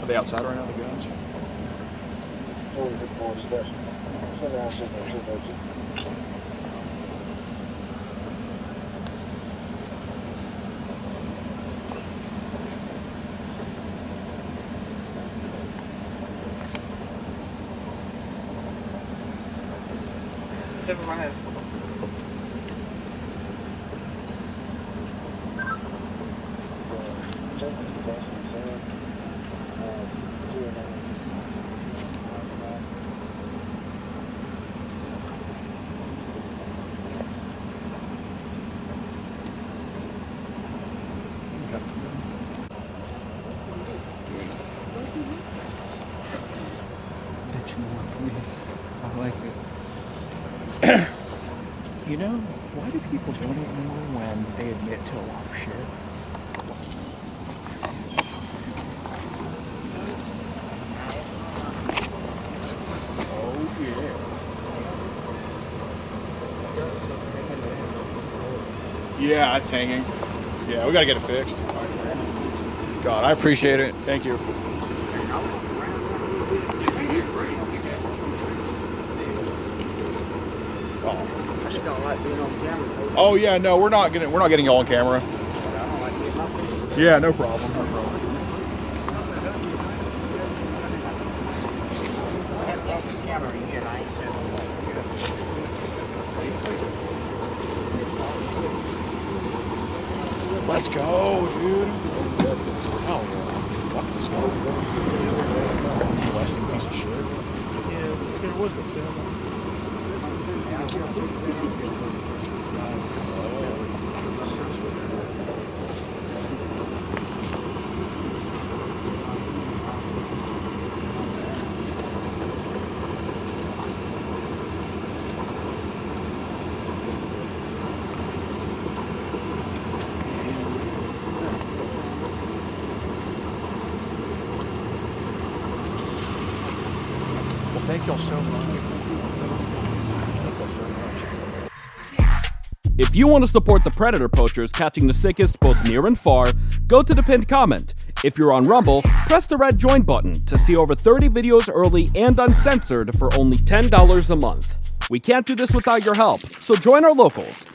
Are they outside right now, the guns? Never mind. I like it. You know, why do people donate more when they admit to a lot of shit? Oh, yeah. Yeah, it's hanging. Yeah, we gotta get it fixed. God, I appreciate it. Thank you. Oh yeah, no, we're not getting y'all on camera. Yeah, no problem. No problem. Let's go, dude. Oh, fuck this guy. Western piece of shit. Yeah, there was a Thank y'all so much. If you want to support the predator poachers catching the sickest both near and far, go to the pinned comment. If you're on Rumble, press the red join button to see over 30 videos early and uncensored for only $10 a month. We can't do this without your help, so join our locals.